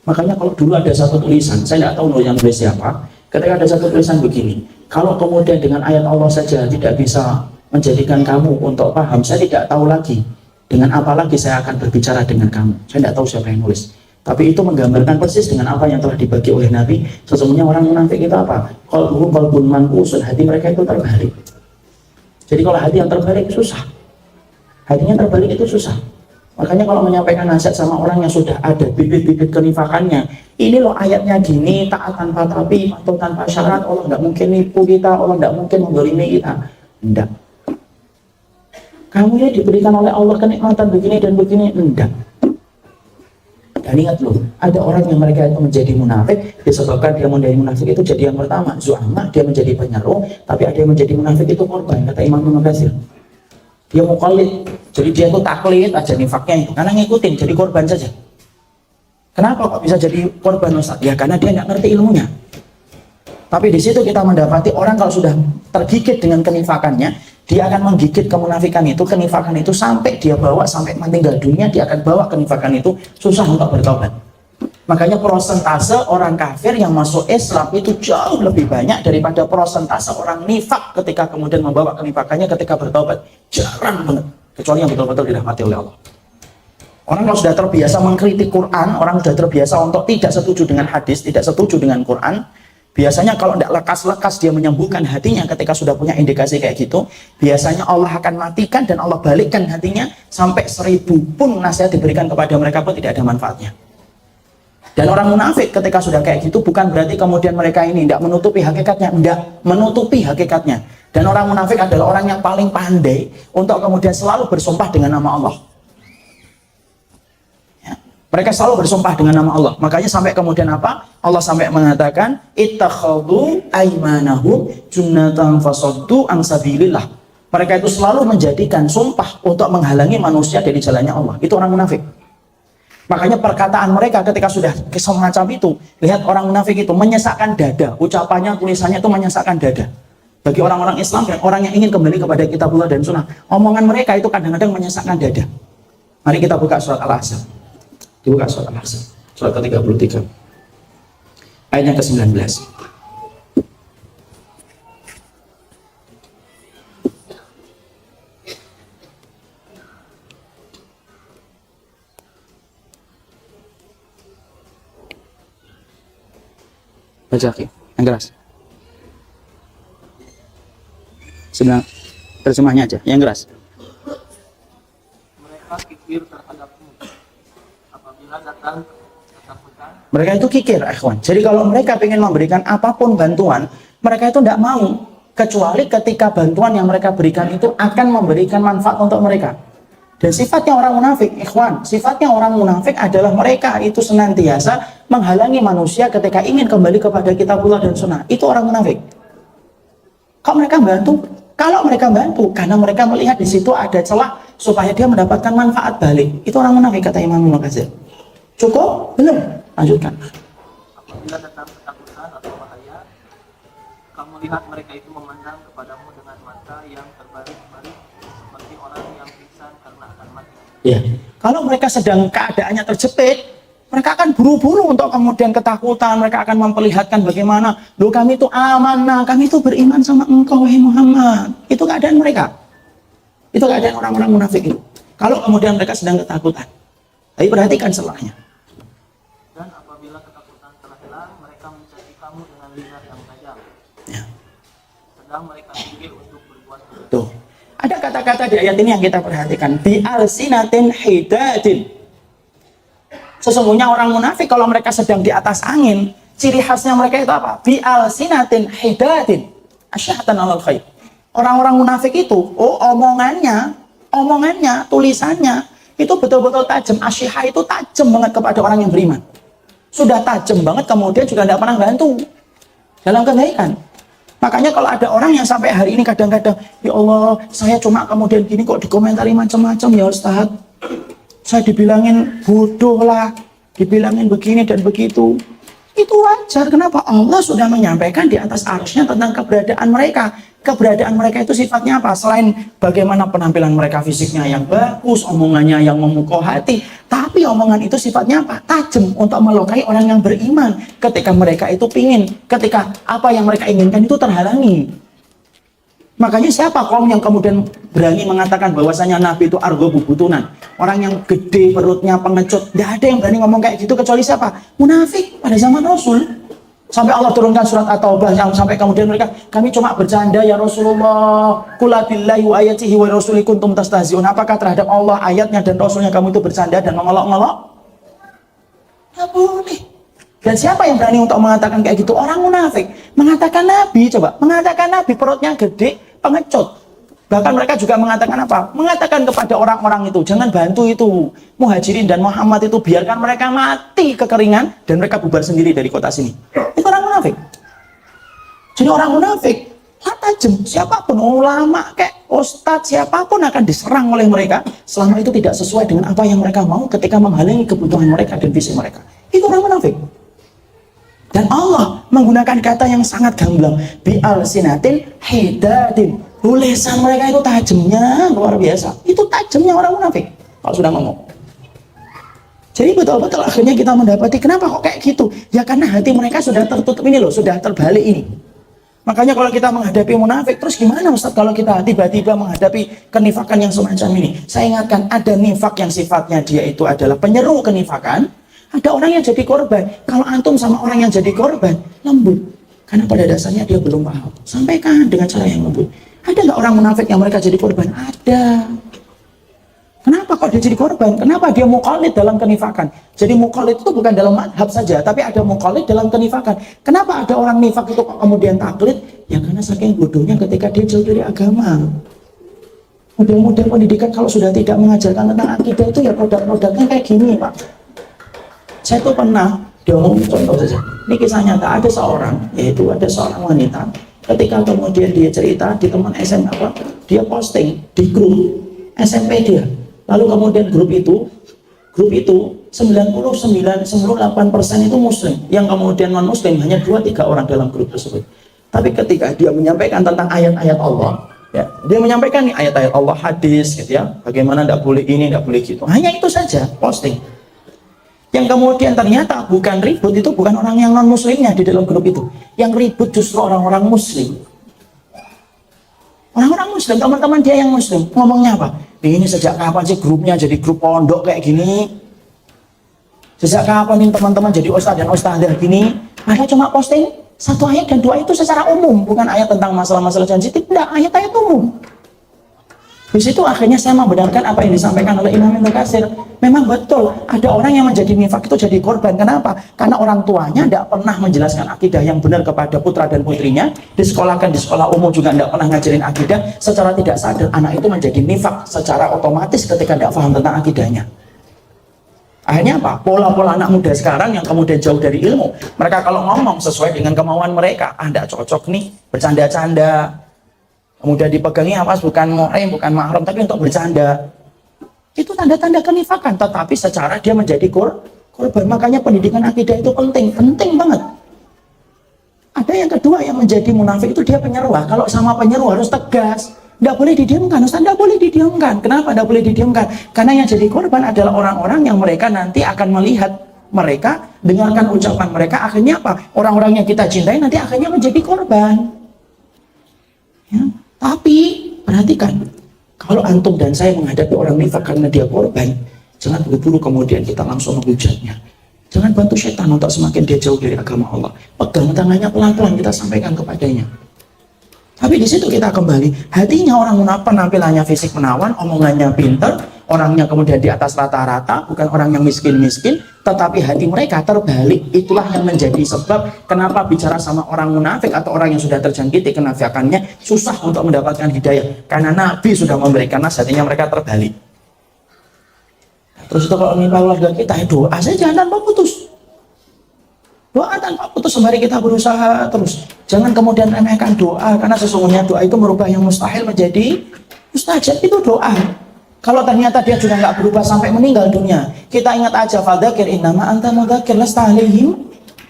Makanya kalau dulu ada satu tulisan, saya tidak tahu yang nulis siapa, ketika ada satu tulisan begini, kalau kemudian dengan ayat Allah saja tidak bisa menjadikan kamu untuk paham, saya tidak tahu lagi dengan apa lagi saya akan berbicara dengan kamu. Saya tidak tahu siapa yang nulis. Tapi itu menggambarkan persis dengan apa yang telah dibagi oleh Nabi. Sesungguhnya orang munafik itu apa? Kalbuman kusut, hati mereka itu terbalik. Jadi kalau hati yang terbalik susah. Hatinya terbalik itu susah. Makanya kalau menyampaikan nasihat sama orang yang sudah ada bibit-bibit kenifakannya, ini loh ayatnya gini, taat tanpa tapi, patuh tanpa syarat, Allah nggak mungkin nipu kita, Allah nggak mungkin mendolimi kita. Enggak. Kamu ya diberikan oleh Allah kenikmatan begini dan begini, enggak. Dan ingat loh, ada orang yang mereka itu menjadi munafik, disebabkan dia menjadi munafik itu jadi yang pertama, zu'ama, dia menjadi penyeru, tapi ada yang menjadi munafik itu korban, kata Imam Ibnu Katsir. Dia mukallid, jadi dia tuh taklid aja nifaknya itu, karena ngikutin, jadi korban saja. Kenapa kok bisa jadi korban Ustaz? Ya karena dia nggak ngerti ilmunya. Tapi di situ kita mendapati orang kalau sudah tergigit dengan kenifakannya, dia akan menggigit kemunafikan itu, kenifakan itu sampai dia bawa sampai meninggal dunia, dia akan bawa kenifakan itu, susah untuk bertobat. Makanya prosentase orang kafir yang masuk Islam itu jauh lebih banyak daripada prosentase orang nifak ketika kemudian membawa kenifakannya ketika bertobat. Jarang banget, kecuali yang betul-betul dirahmati oleh Allah. Orang kalau sudah terbiasa mengkritik Quran, orang sudah terbiasa untuk tidak setuju dengan hadis, tidak setuju dengan Quran, biasanya kalau tidak lekas-lekas dia menyembuhkan hatinya ketika sudah punya indikasi kayak gitu, biasanya Allah akan matikan dan Allah balikkan hatinya sampai 1000 pun nasihat diberikan kepada mereka pun tidak ada manfaatnya. Dan orang munafik ketika sudah kayak gitu bukan berarti kemudian mereka ini tidak menutupi hakikatnya, tidak menutupi hakikatnya. Dan orang munafik adalah orang yang paling pandai untuk kemudian selalu bersumpah dengan nama Allah. Ya. Mereka selalu bersumpah dengan nama Allah. Makanya sampai kemudian apa? Allah sampai mengatakan, ittakhadhu aymanahum junnatan fasaddu an sabilillah. Mereka itu selalu menjadikan sumpah untuk menghalangi manusia dari jalannya Allah. Itu orang munafik. Makanya perkataan mereka ketika sudah semacam itu, lihat orang munafik itu menyesakkan dada, ucapannya, tulisannya itu menyesakkan dada. Bagi orang-orang Islam dan orang yang ingin kembali kepada kitabullah dan sunnah, omongan mereka itu kadang-kadang menyesakkan dada. Mari kita buka surat Al-Ahzab. Dibuka surat Al-Ahzab, surat ke-33. Ayatnya ke-19. Baca yang keras. Sebenarnya terjemahnya aja, yang keras. Mereka kikir terhadapmu apabila datang ketakutan. Mereka itu kikir, ikhwan. Jadi kalau mereka ingin memberikan apapun bantuan, mereka itu tidak mau kecuali ketika bantuan yang mereka berikan itu akan memberikan manfaat untuk mereka. Dan sifatnya orang munafik, ikhwan, sifatnya orang munafik adalah mereka itu senantiasa menghalangi manusia ketika ingin kembali kepada kitabullah dan sunnah. Itu orang munafik. Kalau mereka bantu, karena mereka melihat di situ ada celah supaya dia mendapatkan manfaat balik. Itu orang munafik, kata Imam Ibnu Katsir. Cukup? Belum? Lanjutkan. Apabila datang ketakutan atau bahaya, kamu lihat mereka itu memandang kepadamu dengan mata yang terbalik-balik seperti orang yang pingsan karena akan mati. Ya. Kalau mereka sedang keadaannya terjepit, mereka akan buru-buru untuk kemudian ketakutan, mereka akan memperlihatkan bagaimana, loh kami itu amanah, kami itu beriman sama engkau, wahai Muhammad. Itu keadaan mereka. Itu keadaan orang-orang munafik itu. Kalau kemudian mereka sedang ketakutan. Tapi perhatikan celahnya. Dan apabila ketakutan telah hilang, mereka mencari kamu dengan lidah yang tajam. Ya. Sedang mereka pikir untuk berbuat buruk. Tuh. Ada kata-kata di ayat ini yang kita perhatikan. Bi alsinatin hidatin. Sesungguhnya orang munafik kalau mereka sedang di atas angin, ciri khasnya mereka itu apa? Bi alsinatin hidatin. Asyhatan alal khair. Orang-orang munafik itu, omongannya, tulisannya itu betul-betul tajam. Asyihah itu tajam banget kepada orang yang beriman. Sudah tajam banget, kemudian juga tidak pernah bantu dalam kebaikan. Makanya kalau ada orang yang sampai hari ini kadang-kadang, ya Allah, saya cuma kemudian gini kok dikomentari macam-macam ya Ustaz. Saya dibilangin bodoh lah, dibilangin begini dan begitu. Itu wajar. Kenapa? Allah sudah menyampaikan di atas arsy-Nya tentang keberadaan mereka. Keberadaan mereka itu sifatnya apa? Selain bagaimana penampilan mereka fisiknya yang bagus, omongannya yang memukau hati, tapi omongan itu sifatnya apa? Tajam untuk melukai orang yang beriman. Ketika mereka itu pingin, ketika apa yang mereka inginkan itu terhalangi. Makanya siapa kaum yang kemudian berani mengatakan bahwasanya Nabi itu argo bubutunan, orang yang gede perutnya, pengecut? Tidak ada yang berani ngomong kayak gitu kecuali siapa? Munafik pada zaman Rasul. Sampai Allah turunkan surat At-Taubah yang sampai kemudian mereka, kami cuma bercanda ya Rasulullah, qul billahi wa ayatihi wa rasuli kuntum tastahzi'un. Apakah terhadap Allah, ayatnya dan Rasulnya kamu itu bercanda dan mengolok-ngolok? Tidak boleh. Dan siapa yang berani untuk mengatakan kayak gitu? Orang munafik. Mengatakan Nabi, coba. Mengatakan Nabi perutnya gede, pengecut. Bahkan mereka juga mengatakan apa? Mengatakan kepada orang-orang itu, jangan bantu itu Muhajirin dan Muhammad itu, biarkan mereka mati kekeringan dan mereka bubar sendiri dari kota sini. Itu orang munafik. Jadi orang munafik tajam, siapapun, ulama kayak ustadz, siapapun akan diserang oleh mereka selama itu tidak sesuai dengan apa yang mereka mau ketika menghalangi kebutuhan mereka dan visi mereka. Itu orang munafik. Dan Allah menggunakan kata yang sangat gamblang, bi'al sinatin hidatin. Lisan mereka itu tajamnya luar biasa. Itu tajamnya orang munafik kalau sudah ngomong. Jadi betul-betul akhirnya kita mendapati kenapa kok kayak gitu? Ya karena hati mereka sudah tertutup ini loh, sudah terbalik ini. Makanya kalau kita menghadapi munafik, terus gimana Ustaz kalau kita tiba-tiba menghadapi kenifakan yang semacam ini? Saya ingatkan, ada nifak yang sifatnya dia itu adalah penyeru kenifakan. Ada orang yang jadi korban. Kalau antum sama orang yang jadi korban, lembut. Karena pada dasarnya dia belum paham. Sampaikan dengan cara yang lembut. Ada nggak orang munafik yang mereka jadi korban? Ada. Kenapa kok dia jadi korban? Kenapa dia mukallid dalam kenifakan? Jadi mukallid itu bukan dalam madhab saja, tapi ada mukallid dalam kenifakan. Kenapa ada orang nifak itu kok kemudian taklid? Ya karena saking bodohnya ketika dia jauh dari agama. Model-model pendidikan kalau sudah tidak mengajarkan tentang akidah itu ya produk-produknya kayak gini Pak. Saya tuh pernah, diomong contoh saja. Ini kisah nyata, ada seorang, yaitu ada seorang wanita. Ketika kemudian dia cerita di teman SMA, dia posting di grup SMP dia. Lalu kemudian grup itu 99,98% itu muslim. Yang kemudian non muslim hanya 2-3 orang dalam grup tersebut. Tapi ketika dia menyampaikan tentang ayat-ayat Allah, ya, dia menyampaikan nih ayat-ayat Allah, hadis gitu ya. Bagaimana tidak boleh ini, tidak boleh gitu. Hanya itu saja posting. Yang kemudian ternyata bukan ribut itu bukan orang yang non muslimnya di dalam grup itu. Yang ribut justru orang-orang muslim. Orang-orang muslim, teman-teman dia yang muslim. Ngomongnya apa? Ini sejak kapan sih grupnya jadi grup pondok kayak gini? Sejak kapan nih teman-teman jadi ustadz dan ustadzah gini? Mereka cuma posting 1 ayat dan 2 itu secara umum. Bukan ayat tentang masalah-masalah sensitif. Tidak, ayat-ayat umum. Di situ akhirnya saya membenarkan apa yang disampaikan oleh Imam Ibnu Katsir. Memang betul, ada orang yang menjadi nifak itu jadi korban. Kenapa? Karena orang tuanya tidak pernah menjelaskan akidah yang benar kepada putra dan putrinya. Disekolahkan di sekolah umum juga tidak pernah ngajarin akidah. Secara tidak sadar anak itu menjadi nifak secara otomatis ketika tidak paham tentang akidahnya. Akhirnya apa? Pola-pola anak muda sekarang yang kemudian jauh dari ilmu. Mereka kalau ngomong sesuai dengan kemauan mereka, tidak cocok nih, bercanda-canda. Kemudian dipegangi awas bukan muhrim, bukan mahram, tapi untuk bercanda. Itu tanda-tanda kenifakan, tetapi secara dia menjadi korban. Makanya pendidikan akidah itu penting banget. Ada yang kedua yang menjadi munafik itu dia penyeru. Kalau sama penyeru harus tegas. Tidak boleh didiamkan, Ustaz, tidak boleh didiamkan. Kenapa tidak boleh didiamkan? Karena yang jadi korban adalah orang-orang yang mereka nanti akan melihat mereka, dengarkan ucapan mereka, akhirnya apa? Orang-orang yang kita cintai nanti akhirnya menjadi korban. Ya. Tapi perhatikan, kalau antum dan saya menghadapi orang nifak karena dia korban, jangan buru-buru kemudian kita langsung menghujatnya. Jangan bantu setan untuk semakin dia jauh dari agama Allah. Pegang tangannya pelan-pelan, kita sampaikan kepadanya. Tapi di situ kita kembali, hatinya orang munafik, penampilannya fisik menawan, omongannya pintar, orangnya kemudian di atas rata-rata, bukan orang yang miskin-miskin, tetapi hati mereka terbalik. Itulah yang menjadi sebab kenapa bicara sama orang munafik atau orang yang sudah terjangkiti kenafikannya susah untuk mendapatkan hidayah. Karena Nabi sudah memberikan nasihat, hatinya mereka terbalik. Terus itu kalau menimpa keluarga kita, ya doa saja tanpa putus. Doa tanpa putus sembari kita berusaha terus. Jangan kemudian remehkan doa, karena sesungguhnya doa itu merubah yang mustahil menjadi mustajab. Itu doa. Kalau ternyata dia juga nggak berubah sampai meninggal dunia, kita ingat aja, fadzakir innama anta mudzakir lasta alaihim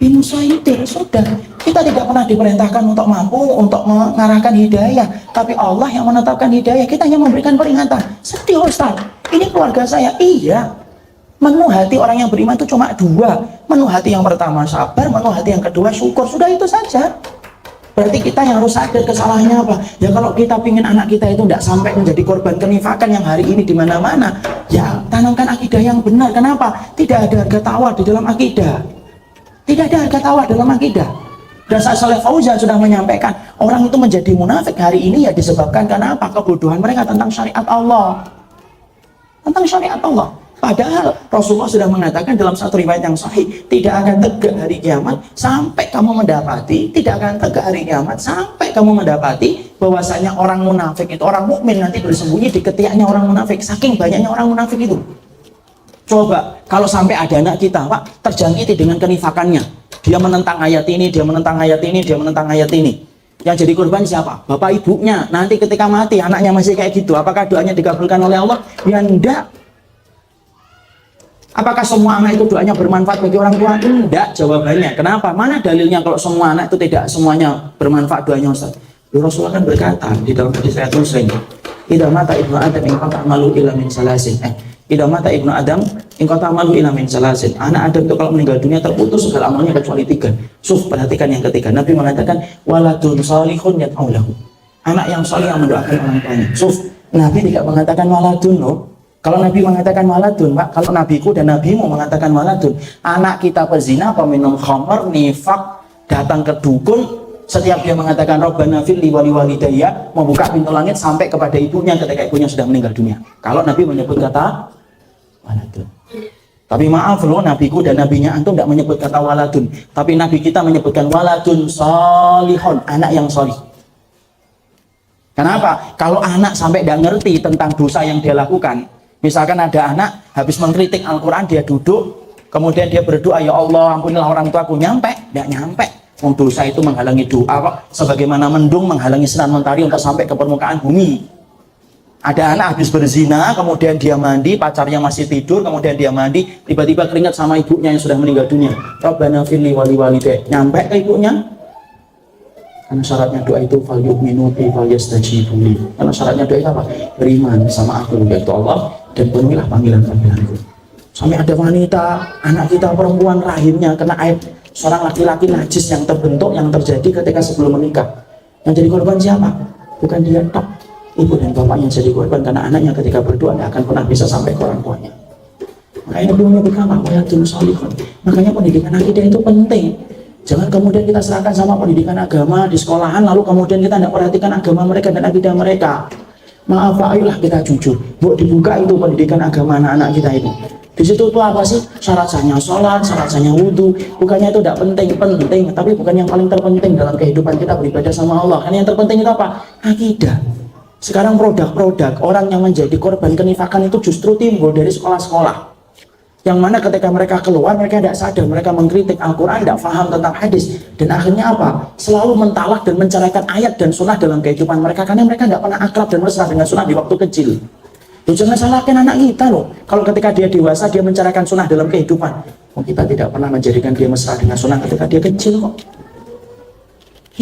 bimusaitir. Sudah, kita tidak pernah diperintahkan untuk mampu untuk mengarahkan hidayah, tapi Allah yang menetapkan hidayah. Kita hanya memberikan peringatan. Sedih Ustaz, ini keluarga saya. Iya, menu hati orang yang beriman itu cuma dua. Menu hati yang pertama sabar, menu hati yang kedua syukur. Sudah, itu saja. Berarti kita yang harus sadar kesalahannya apa. Ya kalau kita pingin anak kita itu tidak sampai menjadi korban kenifakan yang hari ini di mana-mana, ya tanamkan akidah yang benar. Kenapa? Tidak ada harga tawar di dalam akidah. Tidak ada harga tawar dalam akidah. Dan Saleh Fauzan sudah menyampaikan, orang itu menjadi munafik hari ini ya disebabkan karena apa? Kebodohan mereka tentang syariat Allah. Tentang syariat Allah. Padahal Rasulullah sudah mengatakan dalam satu riwayat yang sahih, tidak akan tegak hari kiamat sampai kamu mendapati, tidak akan tegak hari kiamat sampai kamu mendapati bahwasanya orang munafik itu, orang mukmin nanti bersembunyi di ketiaknya orang munafik. Saking banyaknya orang munafik itu. Coba kalau sampai ada anak kita, Pak, terjangkiti dengan kenifakannya. Dia menentang ayat ini, dia menentang ayat ini, dia menentang ayat ini. Yang jadi korban siapa? Bapak ibunya. Nanti ketika mati anaknya masih kayak gitu, apakah doanya dikabulkan oleh Allah? Ya enggak. Apakah semua anak itu doanya bermanfaat bagi orang tua? Enggak, jawabannya. Kenapa? Mana dalilnya kalau semua anak itu tidak semuanya bermanfaat doanya, Ustaz? Rasulullah kan berkata di dalam hadis riwayat Muslim, "Idza mata ibnu Adam in qata amalu illa min salasin." Idza mata ibnu Adam in qata amalu illa min salasin. Anak Adam itu kalau meninggal dunia terputus segala amalnya kecuali tiga. Perhatikan yang ketiga. Nabi mengatakan, "Waladun salihun yad'u lahu." Anak yang saleh yang mendoakan orang tuanya. Nabi tidak mengatakan waladun, loh. Kalau Nabi mengatakan waladun, Pak, kalau nabiku dan nabimu mengatakan waladun, anak kita pezina, peminum khamr, nifak, datang ke dukun, setiap dia mengatakan Rabbana firli wali walidayya, membuka pintu langit sampai kepada ibunya ketika ibunya sudah meninggal dunia. Kalau Nabi menyebut kata waladun. Tapi maaf loh, nabiku dan nabinya antum tidak menyebut kata waladun, tapi nabi kita menyebutkan waladun salihun, anak yang salih. Kenapa? Kalau anak sampai tidak ngerti tentang dosa yang dia lakukan, misalkan ada anak habis mengkritik Al-Quran, dia duduk, kemudian dia berdoa, ya Allah ampunilah orang tuaku, nyampe? Tidak nyampe. Dosa itu menghalangi doa kok, sebagaimana mendung menghalangi sinar mentari untuk sampai ke permukaan bumi. Ada anak habis berzina, kemudian dia mandi, pacarnya masih tidur, kemudian dia mandi, tiba-tiba keringat sama ibunya yang sudah meninggal dunia. Rabbana firli wali walidayya, nyampe ke ibunya? Karena syaratnya doa itu fal yu'minu bi fal yastajibu li. Karena syaratnya doa itu apa? Beriman sama aku, yaitu Allah, dan penuhilah panggilan-panggilanku. Sampai ada wanita, anak kita perempuan, rahimnya kena aib seorang laki-laki najis yang terbentuk, yang terjadi ketika sebelum menikah. Yang jadi korban siapa? Bukan dia tok, ibu dan bapak yang jadi korban, karena anaknya ketika berdoa tidak akan pernah bisa sampai ke orang tuanya. Makanya Nabi menyebutkan apa? Waladun salihun. Makanya pendidikan akidah itu penting. Jangan kemudian kita serahkan sama pendidikan agama di sekolahan, lalu kemudian kita tidak perhatikan agama mereka dan akidah mereka. Maaf, ayolah kita jujur. Buat dibuka itu pendidikan agama anak-anak kita itu. Di situ tuh apa sih? Syarat sahnya sholat, syarat sahnya wudhu. Bukannya itu tidak penting, tapi bukan yang paling terpenting dalam kehidupan kita beribadah sama Allah. Karena yang terpenting itu apa? Akidah. Sekarang produk-produk orang yang menjadi korban kenifakan itu justru timbul dari sekolah-sekolah. Yang mana ketika mereka keluar, mereka tidak sadar, mereka mengkritik Al-Quran, tidak paham tentang hadis, dan akhirnya apa? Selalu mentalak dan menceraikan ayat dan sunnah dalam kehidupan mereka, karena mereka tidak pernah akrab dan mesra dengan sunnah di waktu kecil. Jangan salahkan anak kita loh, kalau ketika dia dewasa, dia menceraikan sunnah dalam kehidupan. Kita tidak pernah menjadikan dia mesra dengan sunnah ketika dia kecil kok.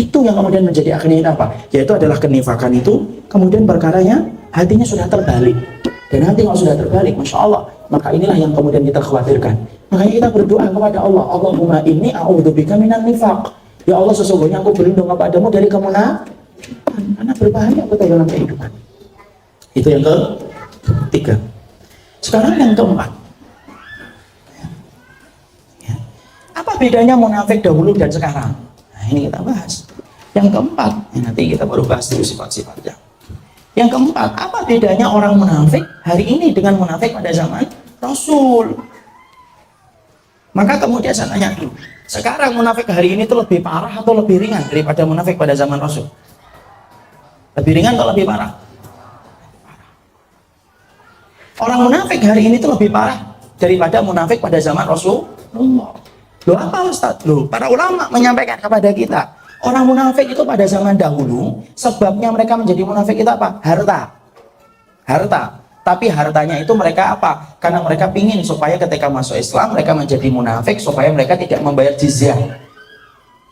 Itu yang kemudian menjadi akhirnya apa? Yaitu adalah kenifakan itu, kemudian perkaranya hatinya sudah terbalik. Dan nanti kalau sudah terbalik, Masya Allah, maka inilah yang kemudian kita khawatirkan. Makanya kita berdoa kepada Allah, Allahumma inni a'udzubika minan nifaq. Ya Allah, sesungguhnya aku berlindung kepadamu dari kemunafikan, karena berbahaya betul dalam kehidupan. Itu yang ketiga. Sekarang yang keempat. Ya. Apa bedanya munafik dahulu dan sekarang? Nah, ini kita bahas. Yang keempat, nanti kita baru bahas dulu sifat-sifatnya. Yang keempat, apa bedanya orang munafik hari ini dengan munafik pada zaman Rasul? Maka kemudian saya tanya dulu, sekarang munafik hari ini itu lebih parah atau lebih ringan daripada munafik pada zaman Rasul? Lebih ringan atau lebih parah? Orang munafik hari ini itu lebih parah daripada munafik pada zaman Rasulullah. Loh apa Ustaz? Loh, para ulama menyampaikan kepada kita, orang munafik itu pada zaman dahulu, sebabnya mereka menjadi munafik itu apa? Harta. Tapi hartanya itu mereka apa? Karena mereka pingin supaya ketika masuk Islam mereka menjadi munafik supaya mereka tidak membayar jizyah.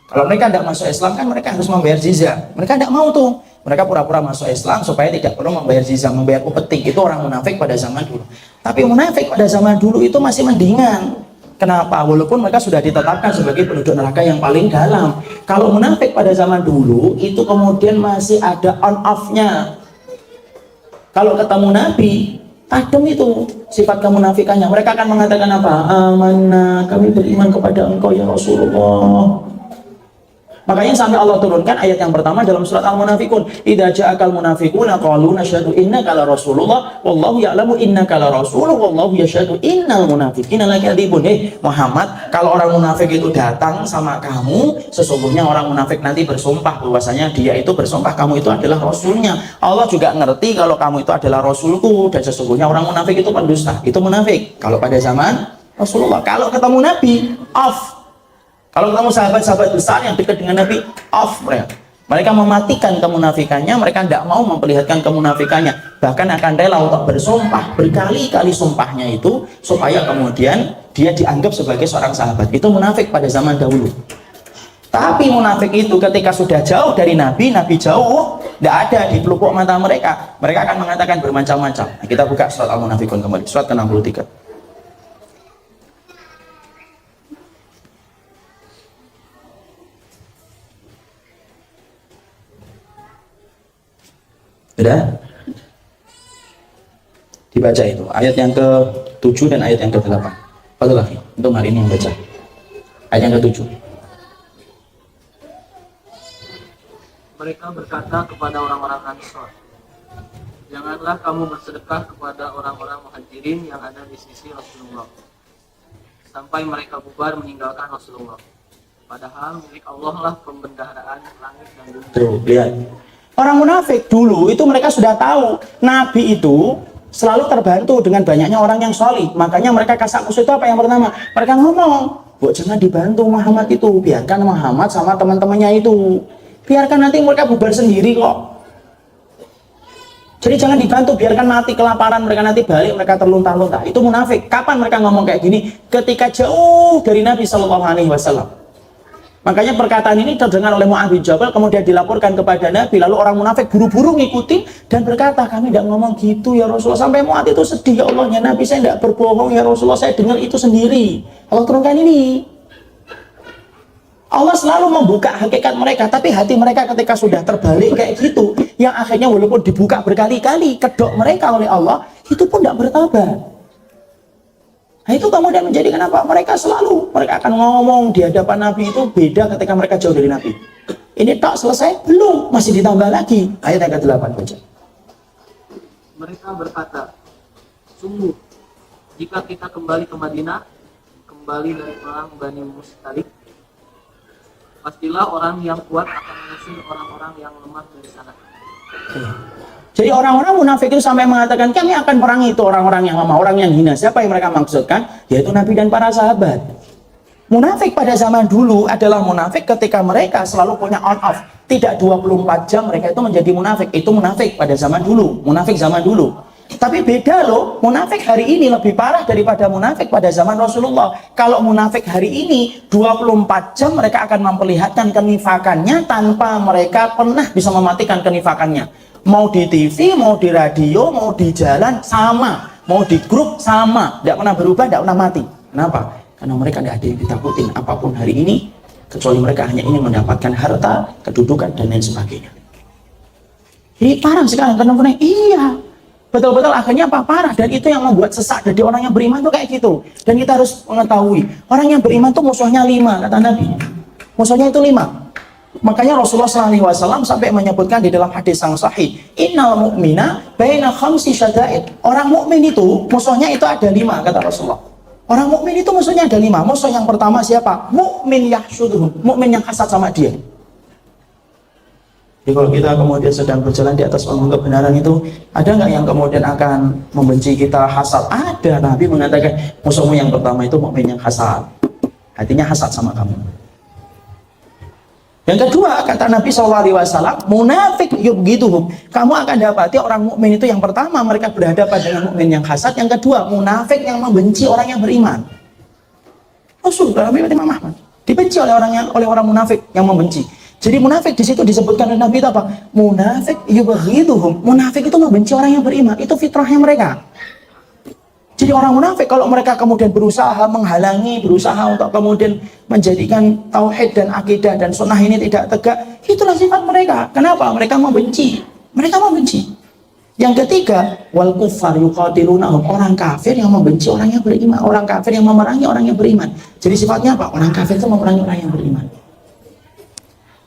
Kalau mereka tidak masuk Islam kan mereka harus membayar jizyah. Mereka tidak mau tuh. Mereka pura-pura masuk Islam supaya tidak perlu membayar jizyah, membayar upeti. Itu orang munafik pada zaman dulu. Tapi munafik pada zaman dulu itu masih mendingan. Kenapa? Walaupun mereka sudah ditetapkan sebagai penduduk neraka yang paling dalam. Kalau munafik pada zaman dulu itu kemudian masih ada on off-nya. Kalau ketemu Nabi, adem itu sifat kemunafikannya. Mereka akan mengatakan apa? Amanah, kami beriman kepada engkau ya Rasulullah. Makanya sampai Allah turunkan ayat yang pertama dalam surat Al-Munafikun. Idza ja'akal munafiquna qalu nasyhadu innaka la rasulullah wallahu ya'lamu innaka la rasuluh wallahu yashhadu innal munafiqina lakadzibun. Muhammad, kalau orang munafik itu datang sama kamu, sesungguhnya orang munafik nanti bersumpah bahwasanya dia itu bersumpah kamu itu adalah rasulnya. Allah juga ngerti kalau kamu itu adalah rasulku, dan sesungguhnya orang munafik itu pendusta. Itu munafik kalau pada zaman Rasulullah. Kalau ketemu Nabi, off. Kalau kamu sahabat-sahabat besar yang dekat dengan Nabi, off mereka. Mereka mematikan kemunafikannya, mereka tidak mau memperlihatkan kemunafikannya. Bahkan akan rela untuk bersumpah, berkali-kali sumpahnya itu, supaya kemudian dia dianggap sebagai seorang sahabat. Itu munafik pada zaman dahulu. Tapi munafik itu ketika sudah jauh dari Nabi, Nabi jauh, tidak ada di pelupuk mata mereka. Mereka akan mengatakan bermacam-macam. Nah, kita buka surat Al-Munafikun kembali, surat ke-63. Sudah? Dibaca itu ayat yang ke-7 dan ayat yang ke-8. Satu lagi untuk hari ini yang baca ayat yang ke-7. Mereka berkata kepada orang-orang Ansor, janganlah kamu bersedekah kepada orang-orang Muhajirin yang ada di sisi Rasulullah sampai mereka bubar meninggalkan Rasulullah, padahal milik Allah lah pembendaharaan langit dan bumi. Tuh, lihat. Orang munafik dulu itu mereka sudah tahu Nabi itu selalu terbantu dengan banyaknya orang yang solih. Makanya mereka kasak kusuk itu apa yang pertama? Mereka ngomong, "Bu, jangan dibantu Muhammad itu, biarkan Muhammad sama teman-temannya itu. Biarkan nanti mereka bubar sendiri kok. Jadi jangan dibantu, biarkan mati kelaparan, mereka nanti balik, mereka terlunta-lunta." Itu munafik. Kapan mereka ngomong kayak gini? Ketika jauh dari Nabi SAW. Makanya perkataan ini terdengar oleh Mu'adz bin Jabal, kemudian dilaporkan kepada Nabi, lalu orang munafik buru-buru ngikutin dan berkata, kami tidak ngomong gitu ya Rasulullah. Sampai Mu'adz itu sedih, ya Allah ya Nabi, saya tidak berbohong ya Rasulullah, saya dengar itu sendiri. Allah turunkan ini. Allah selalu membuka hakikat mereka, tapi hati mereka ketika sudah terbalik kayak gitu, yang akhirnya walaupun dibuka berkali-kali, kedok mereka oleh Allah, itu pun tidak bertabar. Nah itu kemudian menjadikan apa? Mereka akan ngomong di hadapan Nabi itu beda ketika mereka jauh dari Nabi. Ini tak selesai? Belum, masih ditambah lagi. Ayat yang ke-8 baca. Mereka berkata, sungguh, jika kita kembali ke Madinah, kembali dari perang Bani Mustalik, pastilah orang yang kuat akan mengusir orang-orang yang lemah dari sana. Jadi orang-orang munafik itu sampai mengatakan kami akan perangi itu orang-orang yang lemah, orang yang hina. Siapa yang mereka maksudkan? Yaitu Nabi dan para sahabat. Munafik pada zaman dulu adalah munafik ketika mereka selalu punya on off. Tidak 24 jam mereka itu menjadi munafik. Itu munafik pada zaman dulu. Munafik zaman dulu. Tapi beda loh, munafik hari ini lebih parah daripada munafik pada zaman Rasulullah. Kalau munafik hari ini 24 jam mereka akan memperlihatkan kenifakannya tanpa mereka pernah bisa mematikan kenifakannya. Mau di TV, mau di radio, mau di jalan, sama. Mau di grup, sama. Tidak pernah berubah, tidak pernah mati. Kenapa? Karena mereka tidak ada yang ditakutin apapun hari ini, kecuali mereka hanya ingin mendapatkan harta, kedudukan, dan lain sebagainya. Ini parah sekarang, karena iya. Betul-betul akhirnya apa? Parah. Dan itu yang membuat sesak. Jadi orang yang beriman tuh kayak gitu. Dan kita harus mengetahui, orang yang beriman tuh musuhnya 5, kata Nabi. Musuhnya itu 5. Makanya Rasulullah SAW sampai menyebutkan di dalam hadis yang sahih, innal mu'mina baina khamsi syada'id. Orang mukmin itu musuhnya itu ada 5, kata Rasulullah. Orang mukmin itu musuhnya ada 5. Musuh yang pertama siapa? Mukmin yahsyuduhu, mukmin yang hasad sama dia. Jadi kalau kita kemudian sedang berjalan di atas panggung kebenaran itu, ada nggak yang kemudian akan membenci kita, hasad? Ada. Nabi mengatakan musuhmu yang pertama itu mukmin yang hasad. Hatinya hasad sama kamu. Yang kedua, kata Nabi SAW, munafik yubghiduhum. Kamu akan dapati orang mukmin itu yang pertama mereka berhadapan dengan mukmin yang hasad. Yang kedua, munafik yang membenci orang yang beriman. Rasul dalam riwayat Imam Ahmad dibenci oleh orang munafik yang membenci. Jadi munafik di situ disebutkan oleh Nabi itu apa? Munafik yubghiduhum. Munafik itu membenci orang yang beriman. Itu fitrahnya mereka. Jadi orang munafik kalau mereka kemudian berusaha menghalangi, berusaha untuk kemudian menjadikan tauhid dan akidah dan sunnah ini tidak tegak, itulah sifat mereka. Kenapa? Mereka membenci. Mereka membenci. Yang ketiga, wal kuffar yuqatilunahum. Orang kafir yang membenci orang yang beriman. Orang kafir yang memerangi orang yang beriman. Jadi sifatnya apa? Orang kafir itu memerangi orang yang beriman.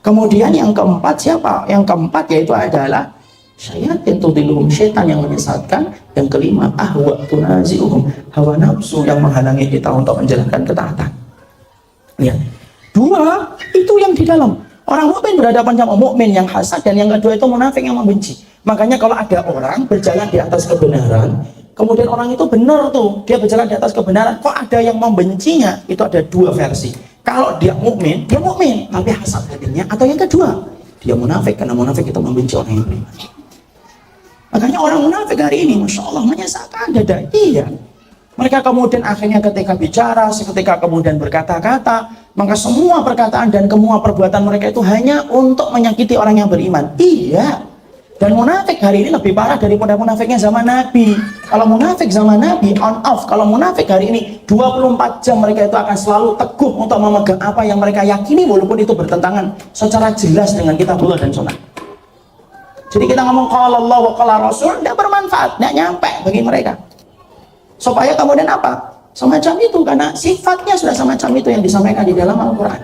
Kemudian yang keempat siapa? Yang keempat yaitu adalah syayatin tudilluhum, setan yang menyesatkan. Yang kelima, ahwa tunazi'uhum, hawa nafsu yang menghalangi kita untuk menjalankan ketaatan. Lihat, dua itu yang di dalam. Orang mukmin berhadapan sama mukmin yang hasad, dan yang kedua itu munafik yang membenci. Makanya kalau ada orang berjalan di atas kebenaran, kemudian orang itu benar tuh, dia berjalan di atas kebenaran, kok ada yang membencinya? Itu ada dua versi. Kalau dia mukmin, tapi hasad hatinya. Atau yang kedua, dia munafik, karena munafik itu membenci orang yang beriman. Makanya orang munafik hari ini, Masya Allah, menyesatkan dada. Iya. Mereka kemudian akhirnya ketika bicara, ketika kemudian berkata-kata, maka semua perkataan dan semua perbuatan mereka itu hanya untuk menyakiti orang yang beriman. Iya. Dan munafik hari ini lebih parah daripada munafiknya zaman Nabi. Kalau munafik zaman Nabi, on off. Kalau munafik hari ini, 24 jam mereka itu akan selalu teguh untuk memegang apa yang mereka yakini, walaupun itu bertentangan secara jelas dengan kitabullah dan sunnah. Jadi kita ngomong qala Allah wa qala Rasul, tidak bermanfaat, tidak nyampe bagi mereka. Supaya kemudian apa? Semacam itu, karena sifatnya sudah semacam itu yang disampaikan di dalam Al-Quran.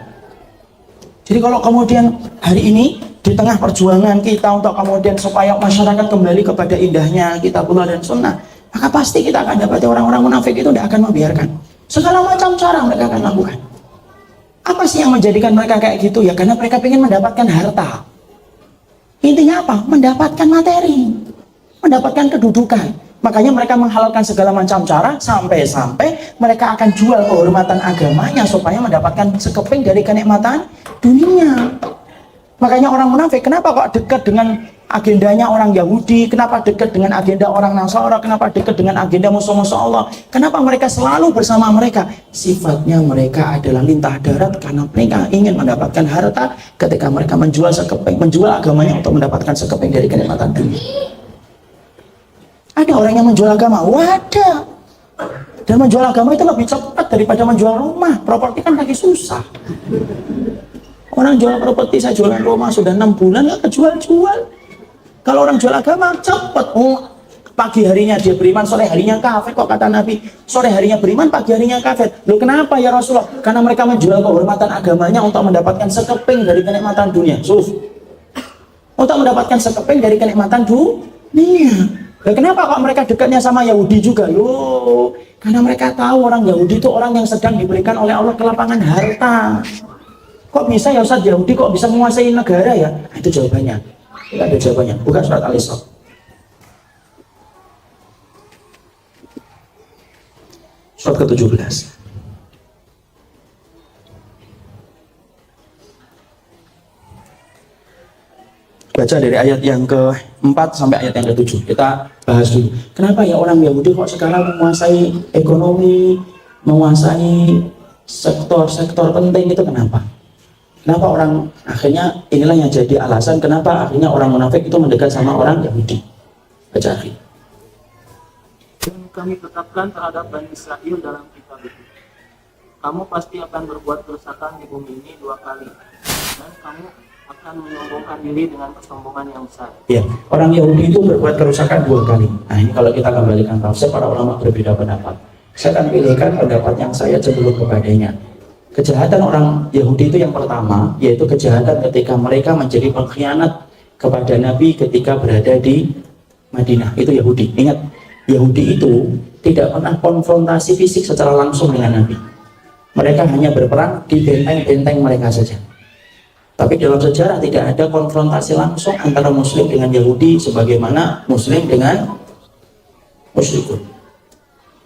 Jadi kalau kemudian hari ini di tengah perjuangan kita untuk kemudian supaya masyarakat kembali kepada indahnya kitabullah dan sunnah, maka pasti kita akan dapati orang-orang munafik itu tidak akan membiarkan. Segala macam cara mereka akan lakukan. Apa sih yang menjadikan mereka kayak gitu? Ya karena mereka ingin mendapatkan harta. Intinya apa? Mendapatkan materi, mendapatkan kedudukan. Makanya mereka menghalalkan segala macam cara sampai-sampai mereka akan jual kehormatan agamanya supaya mendapatkan sekeping dari kenikmatan dunia. Makanya orang munafik, kenapa kok dekat dengan agendanya orang Yahudi? Kenapa dekat dengan agenda orang Nasara? Kenapa dekat dengan agenda musuh-musuh Allah? Kenapa mereka selalu bersama mereka? Sifatnya mereka adalah lintah darat karena mereka ingin mendapatkan harta ketika mereka menjual sekeping, menjual agamanya untuk mendapatkan sekeping dari kenikmatan dunia. Ada orang yang menjual agama, wadah. Dan menjual agama itu lebih cepat daripada menjual rumah. Properti kan lagi susah. Orang jual properti, saya jualan rumah sudah 6 bulan nggak kejual-jual. Kalau orang jual agama cepat. Pagi harinya dia beriman, sore harinya kafir. Kok kata Nabi, sore harinya beriman, pagi harinya kafir. Loh kenapa ya Rasulullah? Karena mereka menjual kehormatan agamanya untuk mendapatkan sekeping dari kenikmatan dunia. Untuk mendapatkan sekeping dari kenikmatan dunia. Nah, kenapa kok mereka dekatnya sama Yahudi juga? Loh, karena mereka tahu orang Yahudi itu orang yang sedang diberikan oleh Allah kelapangan harta. Kok bisa ya Ustaz, Yahudi kok bisa menguasai negara ya? Nah, itu jawabannya. Itu ada jawabannya, bukan surat Al-Isra. Surat ke-17. Baca dari ayat yang ke-4 sampai ayat yang ke-7. Kita bahas dulu. Kenapa ya orang Yahudi kok sekarang menguasai ekonomi, menguasai sektor-sektor penting itu kenapa? Kenapa orang akhirnya inilah yang jadi alasan kenapa akhirnya orang munafik itu mendekat sama orang Yahudi. Baca lagi. Dan kami tetapkan terhadap Bani Israel dalam kitab itu. Kamu pasti akan berbuat kerusakan di bumi ini 2 kali. Dan kamu akan menyombongkan diri dengan kesombongan yang besar. Ya, orang Yahudi itu berbuat kerusakan 2 kali. Nah, ini kalau kita kembalikan tafsir, para ulama berbeda pendapat. Saya akan pilihkan pendapat yang saya cenderung kepadanya. Kejahatan orang Yahudi itu yang pertama, yaitu kejahatan ketika mereka menjadi pengkhianat kepada Nabi ketika berada di Madinah. Itu Yahudi. Ingat, Yahudi itu tidak pernah konfrontasi fisik secara langsung dengan Nabi. Mereka hanya berperang di benteng-benteng mereka saja. Tapi dalam sejarah tidak ada konfrontasi langsung antara Muslim dengan Yahudi sebagaimana Muslim dengan musyrikun.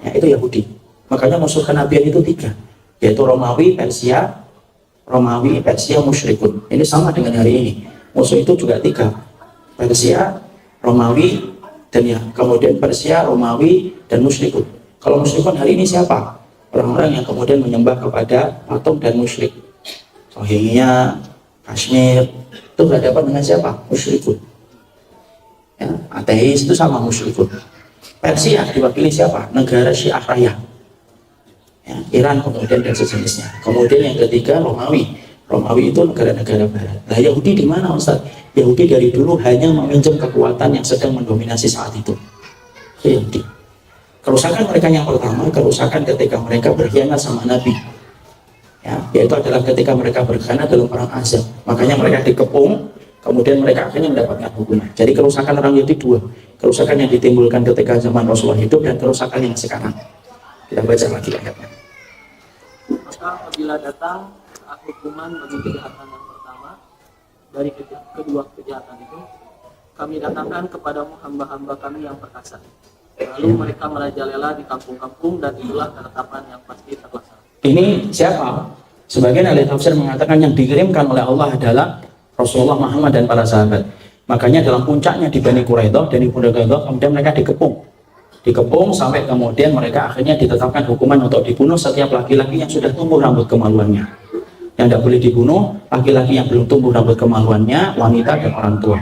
Ya, itu Yahudi. Makanya musuh kenabian itu 3, yaitu Romawi, Persia, musyrikun. Ini sama dengan hari ini. Musuh itu juga 3, Persia, Romawi, dan ya kemudian Persia, Romawi, dan musyrikun. Kalau musyrikun hari ini siapa? Orang-orang yang kemudian menyembah kepada patung dan musyrik. Rohingya, Kashmir, itu berhadapan dengan siapa? Musyrikun. Ya, ateis itu sama musyrikun. Persia diwakili siapa? Negara Syiah Raya. Ya, Iran kemudian dan sejenisnya. Kemudian yang ketiga Romawi. Romawi itu negara-negara barat. Nah, Yahudi di mana, Ustaz? Yahudi dari dulu hanya meminjam kekuatan yang sedang mendominasi saat itu. Yahudi. Kerusakan mereka yang pertama, kerusakan ketika mereka berkhianat sama Nabi. Ya, yaitu adalah ketika mereka berkhianat dalam perang Ahzab. Makanya mereka dikepung, kemudian mereka akhirnya mendapatkan hukuman. Jadi kerusakan orang Yahudi 2. Kerusakan yang ditimbulkan ketika zaman Rasulullah hidup dan kerusakan yang sekarang. Kita baca lagi ayatnya. Maka apabila datang hukuman bagi kejahatan yang pertama dari kedua kejahatan itu, kami datangkan kepadamu hamba-hamba kami yang perkasa. Lalu mereka merajalela di kampung-kampung dan itulah ketetapan yang pasti terlaksana. Ini Siapa? Sebagian ahli tafsir mengatakan yang dikirimkan oleh Allah adalah Rasulullah Muhammad dan para sahabat. Makanya dalam puncaknya di Bani Quraidah dan di Quraidah kemudian mereka dikepung sampai kemudian mereka akhirnya ditetapkan hukuman untuk dibunuh setiap laki-laki yang sudah tumbuh rambut kemaluannya. Yang tidak boleh dibunuh laki-laki yang belum tumbuh rambut kemaluannya, wanita dan orang tua.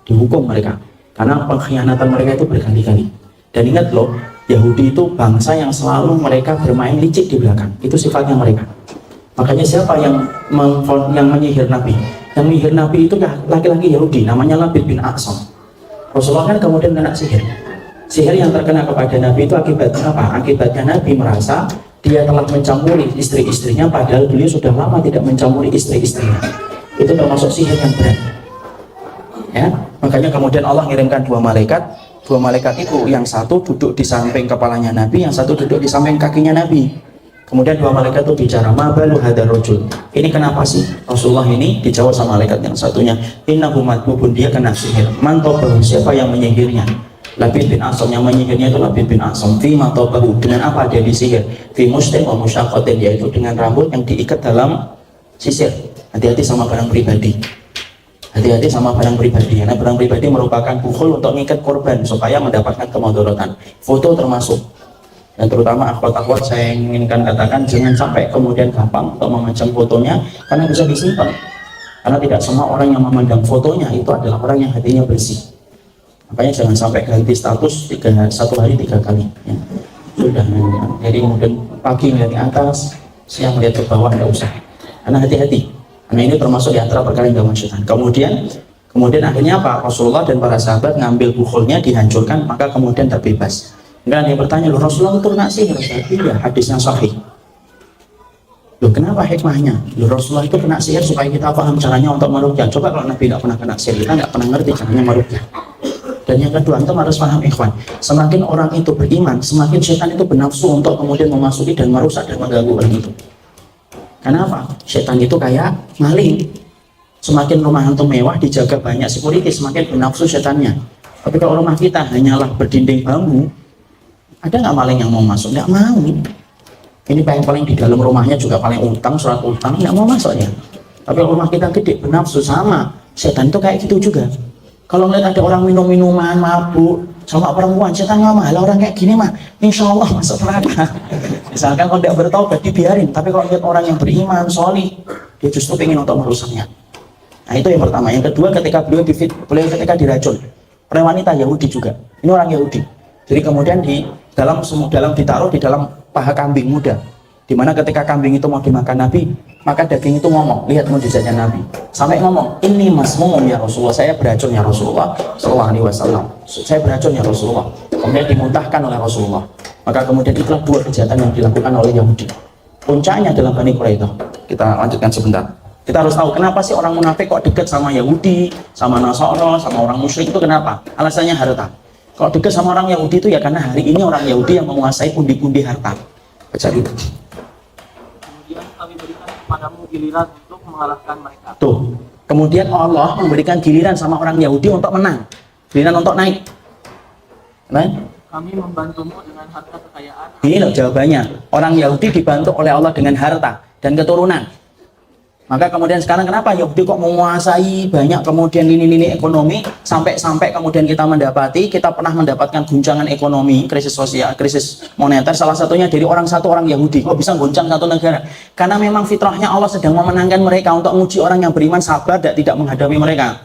Dihukum mereka karena pengkhianatan mereka itu berkali-kali. Dan ingat loh, Yahudi itu bangsa yang selalu mereka bermain licik di belakang. Itu sifatnya mereka. Makanya siapa yang menyihir Nabi? Yang menyihir Nabi itu laki-laki Yahudi, namanya Labid bin Aqsam. Rasulullah kan kemudian kena sihir. Sihir yang terkena kepada Nabi itu akibatnya apa? Akibatnya Nabi merasa dia telah mencampuri istri-istrinya padahal beliau sudah lama tidak mencampuri istri-istrinya. Itu termasuk sihir yang berat. Ya, makanya kemudian Allah mengirimkan 2 malaikat. 2 malaikat itu yang satu duduk di samping kepalanya Nabi, yang satu duduk di samping kakinya Nabi. Kemudian 2 malaikat itu bicara, "Ma balu hadzal rajul?" Ini kenapa sih Rasulullah ini? Dijawab sama malaikat yang satunya, "Innahu madbubun," dia kena sihir. "Mantobahu," siapa yang menyihirnya? Labid bin Aqsam, yang menyihirnya itu Labid bin Aqsam. "Fi mantobahu," dengan apa dia disihir? "Fi mustin wa musyaqqatin," yaitu dengan rambut yang diikat dalam sisir. Hati-hati sama barang pribadi. Hati-hati sama barang pribadi, karena barang pribadi merupakan bukhul untuk mengikat korban supaya mendapatkan kemadharatan. Foto termasuk. Dan terutama akhwat-akhwat saya inginkan katakan jangan sampai kemudian gampang untuk memajang fotonya karena bisa disimpan. Karena tidak semua orang yang memandang fotonya itu adalah orang yang hatinya bersih. Makanya jangan sampai ganti status 1 hari 3 kali. Ya. Sudah, ya. Jadi kemudian pagi melihat ke atas, siang melihat ke bawah, tidak usah. Karena hati-hati. Karena ini termasuk di antara perkara yang dimaksudkan. Kemudian akhirnya apa? Rasulullah dan para sahabat ngambil bukholnya, dihancurkan, maka kemudian terbebas. Enggak ada yang bertanya, loh Rasulullah itu kena sihir? Iya, hadisnya sahih. Loh kenapa hikmahnya? Loh Rasulullah itu kena sihir supaya kita paham caranya untuk meruqyah. Coba kalau Nabi tidak pernah kena sihir, kita tidak pernah ngerti caranya meruqyah. Dan yang kedua, antum harus paham ikhwan, semakin orang itu beriman, semakin setan itu bernafsu untuk kemudian memasuki dan merusak dan mengganggu orang itu. Kenapa? Setan itu kayak maling. Semakin rumah antum mewah, dijaga banyak security, semakin bernafsu setannya. Tapi kalau rumah kita hanyalah berdinding bambu, ada nggak maling yang mau masuk? Nggak mau. Ini paling di dalam rumahnya juga paling utang, surat utang, nggak mau masuk ya. Tapi kalau rumah kita gede, bernafsu sama. Setan itu kayak gitu juga. Kalau melihat ada orang minum-minuman, mabuk, sama perempuan, setan nggak malah orang kayak gini mah, insya Allah masuk neraka. Misalkan kalau tidak bertaubat dibiarin, tapi kalau lihat orang yang beriman, solih, dia justru ingin untuk merusaknya. Nah itu yang pertama. Yang kedua, ketika beliau ketika diracun oleh wanita Yahudi juga. Ini orang Yahudi. Jadi kemudian ditaruh di dalam paha kambing muda. Dimana ketika kambing itu mau dimakan Nabi, maka daging itu ngomong, lihat mujizatnya Nabi. Sampai ngomong, "Ini masmum ya Rasulullah, saya beracun ya Rasulullah sallallahu alaihi wasallam. Saya beracun ya Rasulullah." Kemudian dimuntahkan oleh Rasulullah. Maka kemudian itulah 2 kejahatan yang dilakukan oleh Yahudi. Puncaknya adalah Bani Quraidah. Kita lanjutkan sebentar. Kita harus tahu kenapa sih orang munafik kok dekat sama Yahudi, sama Nasara, sama orang musyrik itu kenapa? Alasannya harta. Kalau dekat sama orang Yahudi itu ya karena hari ini orang Yahudi yang menguasai pundi-pundi harta. Baca dulu. Kemudian kami berikan kepadamu giliran untuk mengalahkan mereka. Tuh. Kemudian Allah memberikan giliran sama orang Yahudi untuk menang. Giliran untuk naik. Nah, Kami membantumu dengan harta kekayaan. ini loh jawabannya. Orang Yahudi dibantu oleh Allah dengan harta dan keturunan. Maka kemudian sekarang kenapa Yahudi kok menguasai banyak, kemudian lini-lini ekonomi, sampai kemudian kita pernah mendapatkan guncangan ekonomi, krisis sosial, krisis moneter, salah satunya dari satu orang Yahudi. Kok bisa goncang satu negara? Karena memang fitrahnya Allah sedang memenangkan mereka untuk menguji orang yang beriman sabar dan tidak menghadapi mereka.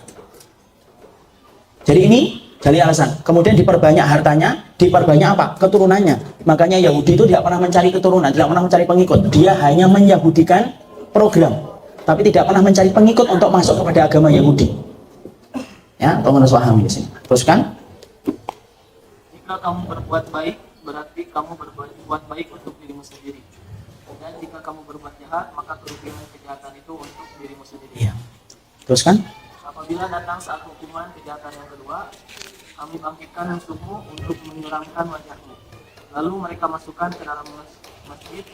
Jadi ini jadi alasan. Kemudian diperbanyak hartanya, diperbanyak apa? Keturunannya. Makanya Yahudi itu tidak pernah mencari keturunan, tidak pernah mencari pengikut. Dia hanya menyahudikan program, tapi tidak pernah mencari pengikut untuk masuk kepada agama Yahudi. Ya, teman-teman paham di sini. Teruskan. Jika kamu berbuat baik, berarti kamu berbuat baik untuk dirimu sendiri. Dan jika kamu berbuat jahat, maka kerugian kejahatan itu untuk dirimu sendiri. Iya. Teruskan. Apabila datang saat hukuman kejahatan yang kedua, kami bangkitkan musuhmu untuk menyerangkan wajahmu. Lalu mereka masukkan ke dalam masjid,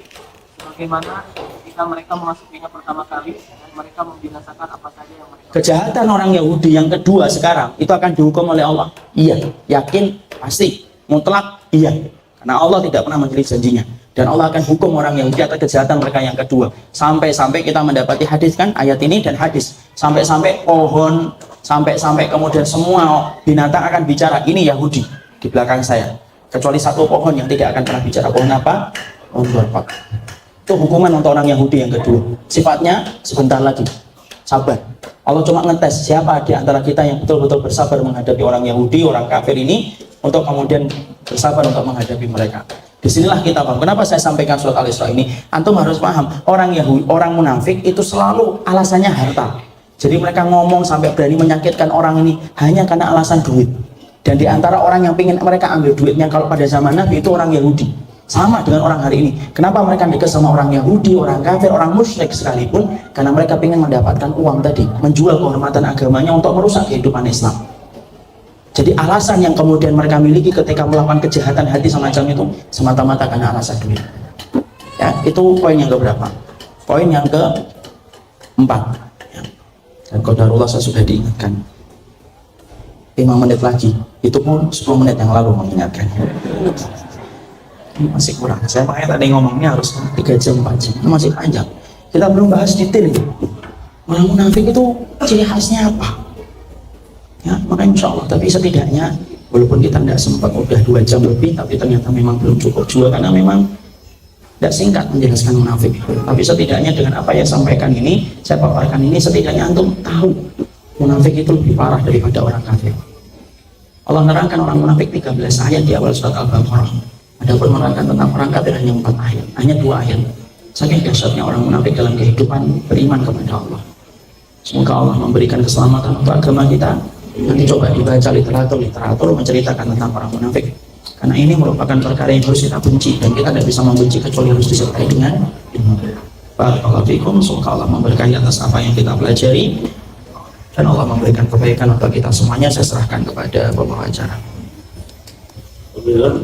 sebagaimana ketika mereka memasukinya pertama kali, dan mereka membinasakan apa saja yang mereka. Kejahatan orang Yahudi yang kedua sekarang itu akan dihukum oleh Allah. Iya, yakin, pasti, mutlak, iya. Karena Allah tidak pernah menjadi janjinya. Dan Allah akan hukum orang Yahudi atas kejahatan mereka yang kedua. Sampai-sampai kita mendapati hadis kan, ayat ini dan hadis. Sampai-sampai pohon, sampai-sampai kemudian semua binatang akan bicara, ini Yahudi di belakang saya. Kecuali satu pohon yang tidak akan pernah bicara. Pohon apa? Pohon dorpak. Itu hukuman untuk orang Yahudi yang kedua. Sifatnya sebentar lagi. Sabar. Allah cuma ngetes siapa di antara kita yang betul-betul bersabar menghadapi orang Yahudi, orang kafir ini, untuk kemudian bersabar untuk menghadapi mereka. Disinilah kita paham. Kenapa saya sampaikan surat Al-Isra ini? Antum harus paham. Orang Yahudi, orang munafik itu selalu alasannya harta. Jadi mereka ngomong sampai berani menyakitkan orang ini hanya karena alasan duit. Dan di antara orang yang ingin mereka ambil duitnya kalau pada zaman Nabi itu orang Yahudi. Sama dengan orang hari ini. Kenapa mereka dekat sama orang Yahudi, orang kafir, orang musyrik sekalipun? Karena mereka ingin mendapatkan uang tadi, menjual kehormatan agamanya untuk merusak kehidupan Islam. Jadi alasan yang kemudian mereka miliki ketika melakukan kejahatan hati semacam itu semata-mata karena alasan duit. Ya, itu poin yang keberapa? Poin yang keempat. Ya. Dan qadarullah saya sudah diingatkan 5 menit lagi, itu pun 10 menit yang lalu mengingatkan. Ini masih kurang. Saya makanya tadi ngomongnya harus 3 jam 4 jam. Ini masih panjang. Kita belum bahas detail ini. Orang munafik itu ciri khasnya apa? Ya, maka insya Allah, tapi setidaknya walaupun kita tidak sempat udah 2 jam lebih, tapi ternyata memang belum cukup juga karena memang tidak singkat menjelaskan munafik itu. Tapi setidaknya dengan apa yang sampaikan ini, saya paparkan ini, setidaknya antum tahu munafik itu lebih parah daripada orang kafir. Allah menerangkan orang munafik 13 ayat di awal surat Al-Baqarah. Adapun menerangkan tentang orang kafir hanya 4 ayat, hanya 2 ayat. Saking dahsyatnya orang munafik dalam kehidupan beriman kepada Allah. Semoga Allah memberikan keselamatan untuk agama kita. Nanti coba dibaca literatur menceritakan tentang orang munafik, karena ini merupakan perkara yang harus kita benci dan kita tidak bisa membenci kecuali harus disertai dengan ilmu. Barakallahu fikum. Semoga Allah memberkahi atas apa yang kita pelajari dan Allah memberikan kebaikan untuk kita semuanya. Saya serahkan kepada pembawa acara. Alhamdulillah.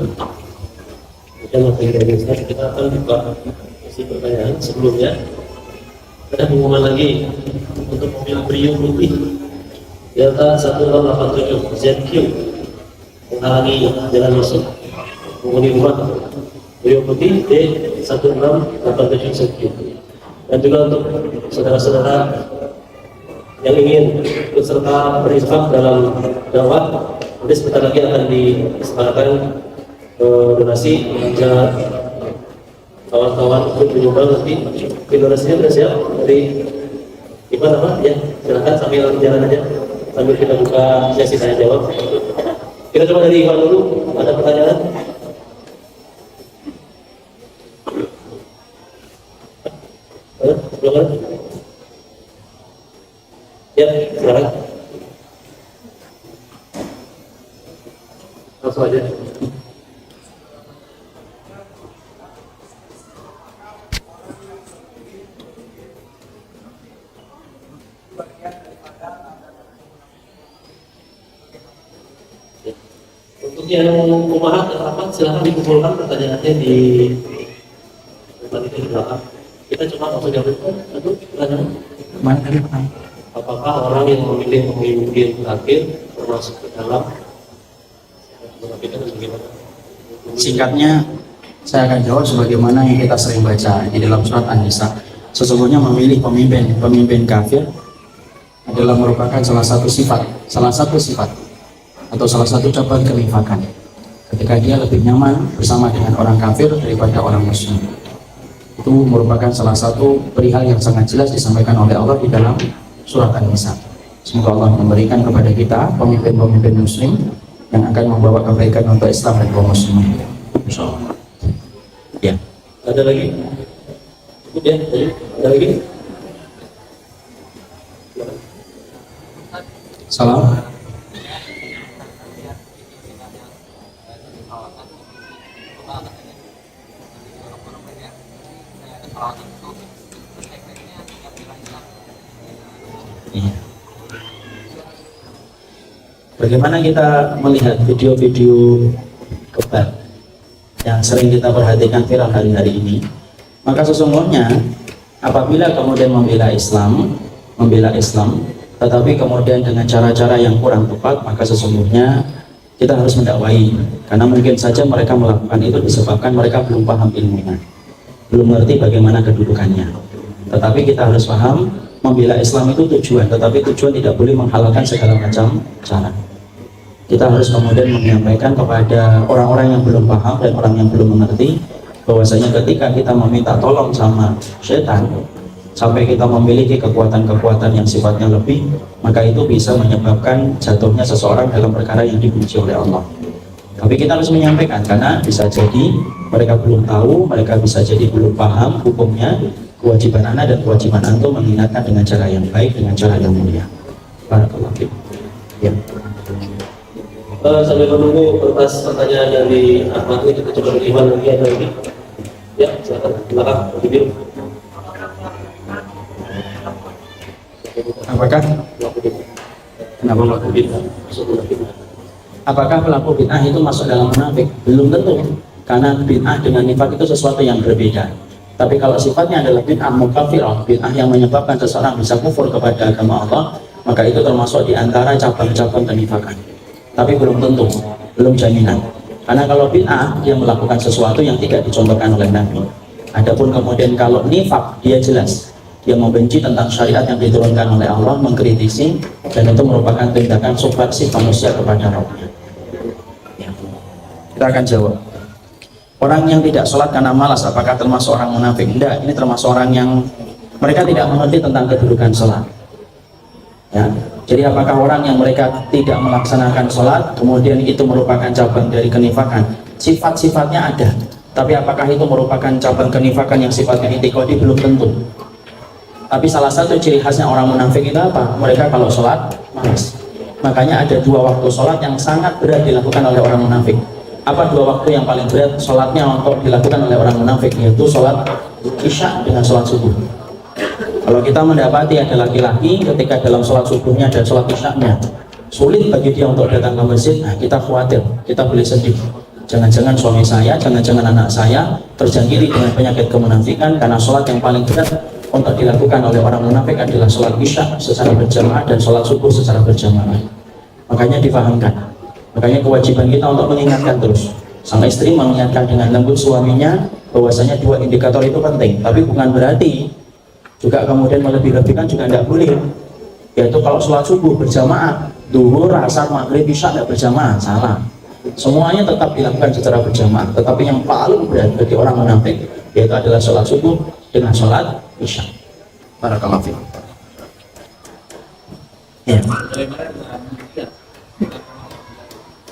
Kita akan buka sesi pertanyaan. Sebelumnya ada pengumuman lagi untuk mobil Brio putih Delta 1687 ZQ menghalangi jalan masuk penghuni rumah Brio putih D1687 ZQ. Dan juga untuk saudara-saudara yang ingin ikut serta berinfak dalam dakwah, nanti sebentar lagi akan disebarkan donasi jika kawan-kawan untuk menyumbang. Nanti donasinya sudah siap dari Ipan apa ya, silakan sambil jalan aja sambil kita buka sesi tanya jawab. Kita coba dari Ipan dulu, ada pertanyaan? Belum ada? Ya, silakan. Langsung aja. Untuk yang kumaha dan rapat silahkan dikumpulkan pertanyaannya di tempat itu di belakang. Kita coba masuk jawab satu pertanyaan. Mana tadi pertanyaan? Apakah orang yang memilih pemimpin kafir termasuk ke dalam munafikan atau bagaimana? Singkatnya, saya akan jawab sebagaimana yang kita sering baca di dalam surat An-Nisa. Sesungguhnya memilih pemimpin kafir adalah merupakan salah satu sifat atau salah satu cabang kenifakan. Ketika dia lebih nyaman bersama dengan orang kafir daripada orang muslim. Itu merupakan salah satu perihal yang sangat jelas disampaikan oleh Allah di dalam surat An-Nisa. Semoga Allah memberikan kepada kita pemimpin-pemimpin muslim yang akan membawa kebaikan untuk Islam dan kaum muslimin. Insyaallah. Ya. Ada lagi? Cukup ya? Ada lagi? Salam. Iya. Bagaimana kita melihat video-video kebal yang sering kita perhatikan viral hari-hari ini? Maka sesungguhnya apabila kemudian membela Islam, tetapi kemudian dengan cara-cara yang kurang tepat, maka sesungguhnya kita harus mendakwai. Karena mungkin saja mereka melakukan itu disebabkan mereka belum paham ilmunya, belum mengerti bagaimana kedudukannya. Tetapi kita harus paham, membela Islam itu tujuan, tetapi tujuan tidak boleh menghalalkan segala macam cara. Kita harus kemudian menyampaikan kepada orang-orang yang belum paham dan orang yang belum mengerti bahwasanya ketika kita meminta tolong sama setan sampai kita memiliki kekuatan-kekuatan yang sifatnya lebih, maka itu bisa menyebabkan jatuhnya seseorang dalam perkara yang dibenci oleh Allah. Tapi kita harus menyampaikan, karena bisa jadi mereka belum tahu, mereka bisa jadi belum paham hukumnya. Kewajiban anak dan kewajiban antum mengingatkan dengan cara yang baik, dengan cara yang mulia. Barakallahu fiik. Ya. Sambil menunggu kertas pertanyaan dari Ahmad ini, kita coba beriman lagi, ada lagi. Ya, silakan. Belakang, video. Apakah kenapa pelaku bid'ah? Apakah pelaku bid'ah itu masuk dalam munafik? Belum tentu, karena bid'ah dengan nifak itu sesuatu yang berbeda. Tapi kalau sifatnya adalah bid'ah mukafirah, bid'ah yang menyebabkan seseorang bisa kufur kepada agama Allah, maka itu termasuk di antara cabang-cabang kenifakan. Tapi belum tentu, belum jaminan. Karena kalau bid'ah, dia melakukan sesuatu yang tidak dicontohkan oleh Nabi. Adapun kemudian kalau nifak, dia jelas, dia membenci tentang syariat yang diturunkan oleh Allah, mengkritisi, dan itu merupakan tindakan subversif manusia kepada Rabbnya. Ya. Kita akan jawab. Orang yang tidak sholat karena malas, apakah termasuk orang munafik? Tidak, ini termasuk orang yang mereka tidak mengerti tentang kedudukan sholat. Ya. Jadi apakah orang yang mereka tidak melaksanakan sholat, kemudian itu merupakan cabang dari kenifakan? Sifat-sifatnya ada, tapi apakah itu merupakan cabang kenifakan yang sifatnya intikodi? Belum tentu. Tapi salah satu ciri khasnya orang munafik itu apa? Mereka kalau sholat malas. Makanya ada dua waktu sholat yang sangat berat dilakukan oleh orang munafik. Apa dua waktu yang paling berat sholatnya untuk dilakukan oleh orang munafik? Yaitu sholat isya dengan sholat subuh. Kalau kita mendapati ada laki-laki ketika dalam sholat subuhnya dan sholat isyaknya sulit bagi dia untuk datang ke masjid, nah kita khawatir, kita boleh sedih. Jangan-jangan suami saya, jangan-jangan anak saya terjangkiti dengan penyakit kemunafikan, karena sholat yang paling berat untuk dilakukan oleh orang munafik adalah sholat isya secara berjamaah dan sholat subuh secara berjamaah. Makanya difahamkan, makanya kewajiban kita untuk mengingatkan terus. Sang istri mengingatkan dengan lembut suaminya bahwasanya dua indikator itu penting, tapi bukan berarti juga kemudian melebih-lebihkan, juga tidak boleh. Yaitu kalau sholat subuh berjamaah, duhur, asar, maghrib, isya tidak berjamaah, salah. Semuanya tetap dilakukan secara berjamaah, tetapi yang paling berat bagi orang munafik yaitu adalah sholat subuh dengan sholat isya. Barakallahu fiik. Ya.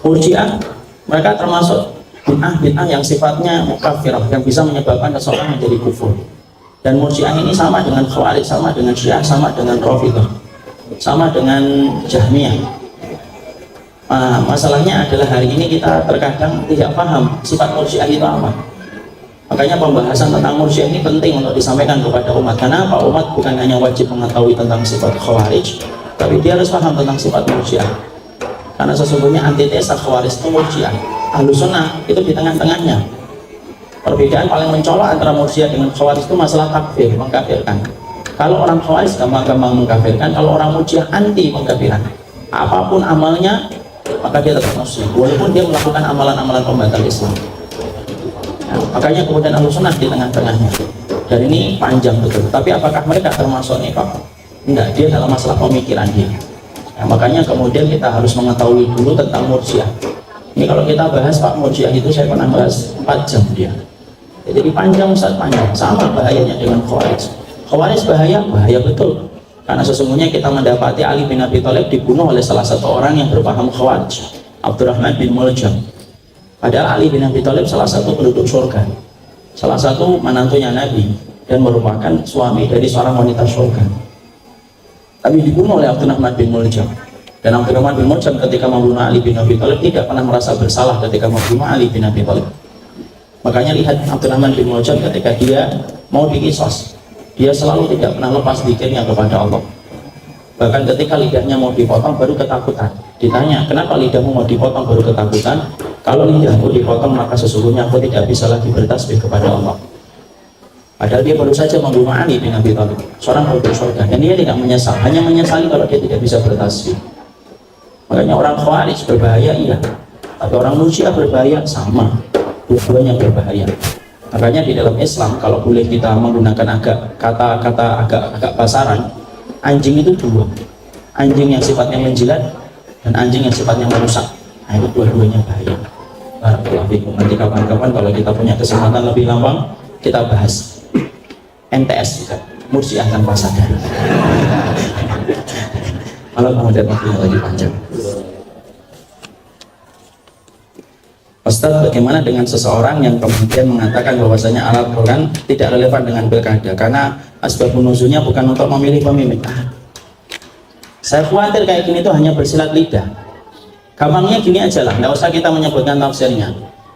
Murji'ah, mereka termasuk bid'ah yang sifatnya mukafirah, yang bisa menyebabkan seseorang menjadi kufur. Dan Murji'ah ini sama dengan Khawarij, sama dengan Syiah, sama dengan Rafidhah, sama dengan Jahmiyah. Masalahnya adalah hari ini kita terkadang tidak paham sifat Murji'ah itu apa. Makanya pembahasan tentang Murji'ah ini penting untuk disampaikan kepada umat. Kenapa? Umat bukan hanya wajib mengetahui tentang sifat Khawarij, tapi dia harus paham tentang sifat Murji'ah. Karena sesungguhnya antitesa Khawarij itu Murji'ah. Ahlus Sunnah itu di tengah-tengahnya. Perbedaan paling mencolok antara Murji'ah dengan Khawarij itu masalah takfir, mengkafirkan. Kalau orang Khawarij gampang-gampang mengkafirkan, kalau orang Murji'ah anti pengkafiran. Apapun amalnya, maka dia tetap muslim, walaupun dia melakukan amalan-amalan pembatal Islam. Nah, makanya kemudian Ahlussunnah di tengah-tengahnya. Dan ini panjang betul. Tapi apakah mereka termasuk nifaq? Enggak, dia dalam masalah pemikiran dia. Nah, makanya kemudian kita harus mengetahui dulu tentang Murji'ah. Ini kalau kita bahas Pak Murji'ah itu saya pernah bahas 4 jam dia. Jadi panjang, Ustaz, panjang. Sama bahayanya dengan Khawarij. Khawarij bahaya betul. Karena sesungguhnya kita mendapati Ali bin Abi Thalib dibunuh oleh salah satu orang yang berpaham Khawarij, Abdurrahman bin Muljam. Padahal Ali bin Abi Thalib salah satu penduduk surga, salah satu menantunya Nabi, dan merupakan suami dari seorang wanita surga. Tapi dibunuh oleh Abdurrahman bin Muljam. Dan Abdurrahman bin Muljam ketika membunuh Ali bin Abi Thalib tidak pernah merasa bersalah ketika membunuh Ali bin Abi Thalib. Makanya lihat Abdurrahman bin Muljam ketika dia mau dikisos, dia selalu tidak pernah lepas zikirnya kepada Allah. Bahkan ketika lidahnya mau dipotong baru ketakutan. Ditanya, kenapa lidahmu mau dipotong baru ketakutan? Kalau lidahku dipotong maka sesungguhnya aku tidak bisa lagi bertasbih kepada Allah. Padahal dia baru saja membunuh Ali bin Abi Thalib, seorang penduduk surga, dan dia tidak menyesal, hanya menyesali kalau dia tidak bisa bertasbih. Makanya orang Khawarij berbahaya, iya, tapi orang Murji'ah berbahaya, sama, dua-duanya berbahaya. Makanya di dalam Islam kalau boleh kita menggunakan kata-kata agak pasaran, anjing itu dua, anjing yang sifatnya menjilat dan anjing yang sifatnya merusak. Nah, itu dua-duanya bahaya. Nanti kapan-kapan kalau kita punya kesempatan lebih lama kita bahas MTS juga, Murji'ah tanpa sadar. Kalau kemudian waktunya lagi panjang. Ustaz, bagaimana dengan seseorang yang kemudian mengatakan bahwasanya Al-Quran tidak relevan dengan pilkada karena asbabun nuzulnya bukan untuk memilih pemimpin? Saya khawatir kayak gini tuh hanya bersilat lidah. Gampangnya gini aja lah, nggak usah kita menyebutkan tafsirnya.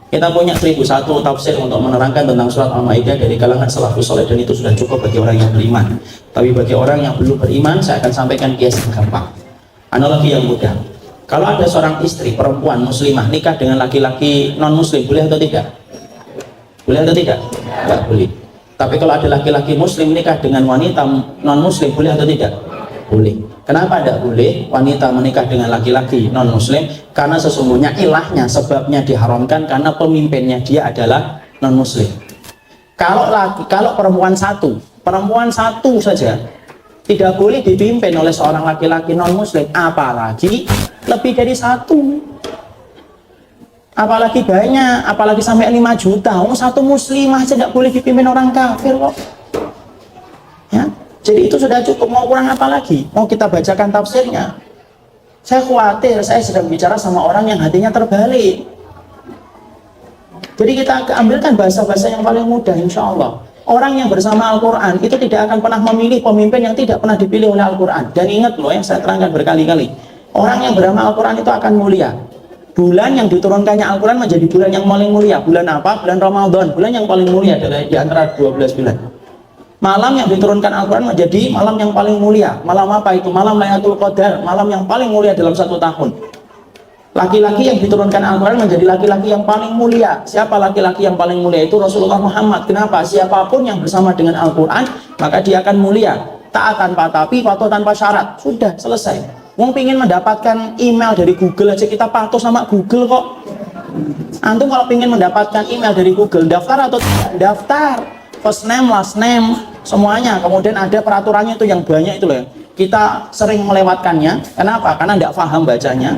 Kita punya 1001 tafsir untuk menerangkan tentang surat Al-Maidah dari kalangan salafus saleh, dan itu sudah cukup bagi orang yang beriman. Tapi bagi orang yang belum beriman, saya akan sampaikan kias yang gampang, analogi yang mudah. Kalau ada seorang istri perempuan muslimah nikah dengan laki-laki non muslim, boleh atau tidak? Boleh atau tidak? Tidak boleh. Tapi kalau ada laki-laki muslim nikah dengan wanita non muslim, boleh atau tidak? Boleh. Kenapa tidak boleh wanita menikah dengan laki-laki non muslim? Karena sesungguhnya ilahnya, sebabnya diharamkan karena pemimpinnya dia adalah non muslim. Kalau perempuan satu saja tidak boleh dipimpin oleh seorang laki-laki non muslim, apalagi lebih dari satu, apalagi banyak, apalagi sampai 5 juta. Satu muslimah aja tidak boleh dipimpin orang kafir kok ya. Jadi itu sudah cukup, mau kurang apa lagi? Mau kita bacakan tafsirnya? Saya khawatir saya sedang bicara sama orang yang hatinya terbalik. Jadi kita ambilkan bahasa-bahasa yang paling mudah, insya Allah. Orang yang bersama Al-Quran itu tidak akan pernah memilih pemimpin yang tidak pernah dipilih oleh Al-Quran. Dan ingat loh, yang saya terangkan berkali-kali, orang yang beramal Al-Quran itu akan mulia. Bulan yang diturunkannya Al-Quran menjadi bulan yang paling mulia. Bulan apa? Bulan Ramadan. Bulan yang paling mulia di antara 12 bulan. Malam yang diturunkan Al-Quran menjadi malam yang paling mulia. Malam apa itu? Malam Lailatul Qadar. Malam yang paling mulia dalam 1 tahun. Laki-laki yang diturunkan Al-Quran menjadi laki-laki yang paling mulia. Siapa laki-laki yang paling mulia? Itu Rasulullah Muhammad. Kenapa? Siapapun yang bersama dengan Al-Quran, maka dia akan mulia. Taat tanpa tapi, patuh tanpa syarat. Sudah, selesai. Wong pingin mendapatkan email dari Google aja kita patuh sama Google kok. Antum kalau pingin mendapatkan email dari Google, daftar atau tidak? Daftar. First name, last name, semuanya. Kemudian ada peraturannya itu yang banyak itu loh. Kita sering melewatkannya. Kenapa? Karena tidak paham bacanya.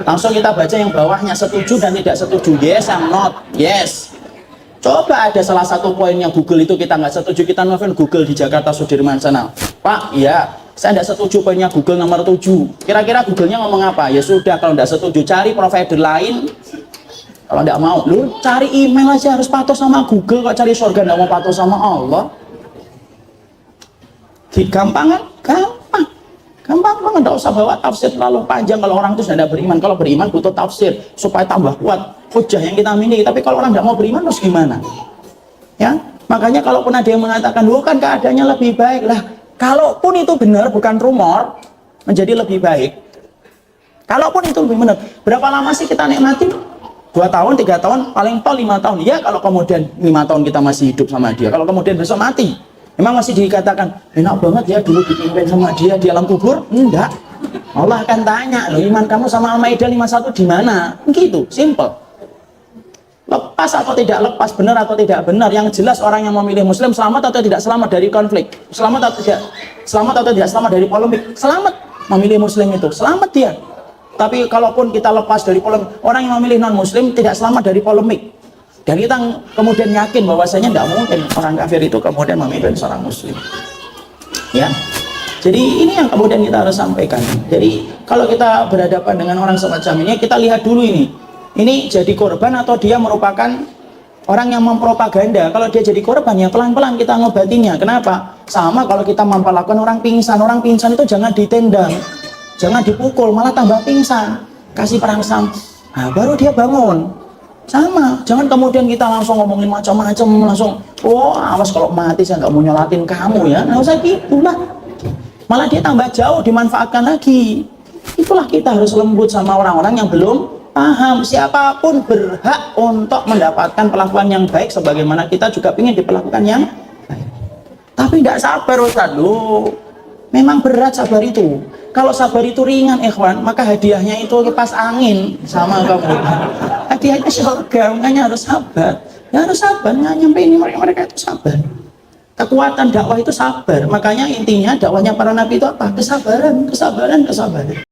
Langsung kita baca yang bawahnya, setuju dan tidak setuju. Yes, I'm not. Yes. Coba ada salah satu poin yang Google itu kita nggak setuju, kita nelfon Google di Jakarta Sudirman sana. Pak, iya, saya tidak setuju poinnya Google nomor 7. Kira-kira Google-nya ngomong apa? Ya sudah, kalau tidak setuju cari provider lain. Kalau tidak mau, lu cari email aja, harus patuh sama Google. Kok cari surga tidak mau patuh sama Allah? Gampang kan? Gampang banget, tidak usah bawa tafsir terlalu panjang. Kalau orang itu sudah tidak beriman, kalau beriman butuh tafsir supaya tambah kuat hujah yang kita miliki. Tapi kalau orang tidak mau beriman, terus gimana? Ya, makanya kalaupun ada yang mengatakan, lu kan keadaannya lebih baik lah. Kalaupun itu benar, bukan rumor, menjadi lebih baik. Kalaupun itu lebih benar, berapa lama sih kita nikmati? 2 tahun, 3 tahun, paling tol 5 tahun. Ya kalau kemudian 5 tahun kita masih hidup sama dia, kalau kemudian besok mati, memang masih dikatakan enak banget ya dulu dipimpin sama dia di alam kubur? Enggak. Allah akan tanya, loh iman kamu sama Al-Maidah 51 di mana? Gitu, simple. Lepas atau tidak lepas, benar atau tidak benar, yang jelas orang yang memilih Muslim selamat atau tidak selamat dari konflik, selamat atau tidak selamat dari polemik, selamat. Memilih Muslim itu selamat dia. Tapi kalaupun kita lepas dari polemik, orang yang memilih non-Muslim tidak selamat dari polemik. Dan kita kemudian yakin bahwasanya tidak mungkin orang kafir itu kemudian memilih seorang Muslim. Ya, jadi ini yang kemudian kita harus sampaikan. Jadi kalau kita berhadapan dengan orang semacam ini, kita lihat dulu ini jadi korban atau dia merupakan orang yang mempropaganda. Kalau dia jadi korban, ya pelan-pelan kita ngobatinya. Kenapa? Sama kalau kita memperlakukan orang pingsan itu jangan ditendang, jangan dipukul, malah tambah pingsan. Kasih perangsang, nah baru dia bangun. Sama, jangan kemudian kita langsung ngomongin macam-macam, langsung, oh awas kalau mati saya nggak mau nyolatin kamu ya. Nggak usah gitulah. Malah dia tambah jauh, dimanfaatkan lagi. Itulah kita harus lembut sama orang-orang yang belum paham. Siapapun berhak untuk mendapatkan perlakuan yang baik, sebagaimana kita juga ingin diperlakukan yang baik. Tapi tidak sabar Ustaz. Memang berat sabar itu. Kalau sabar itu ringan ikhwan, maka hadiahnya itu kipas angin sama kamu. Hadiahnya surga, makanya harus sabar. Ya harus sabar, nggak nyampe ini mereka itu sabar. Kekuatan dakwah itu sabar. Makanya intinya dakwahnya para nabi itu apa? Kesabaran, kesabaran, kesabaran.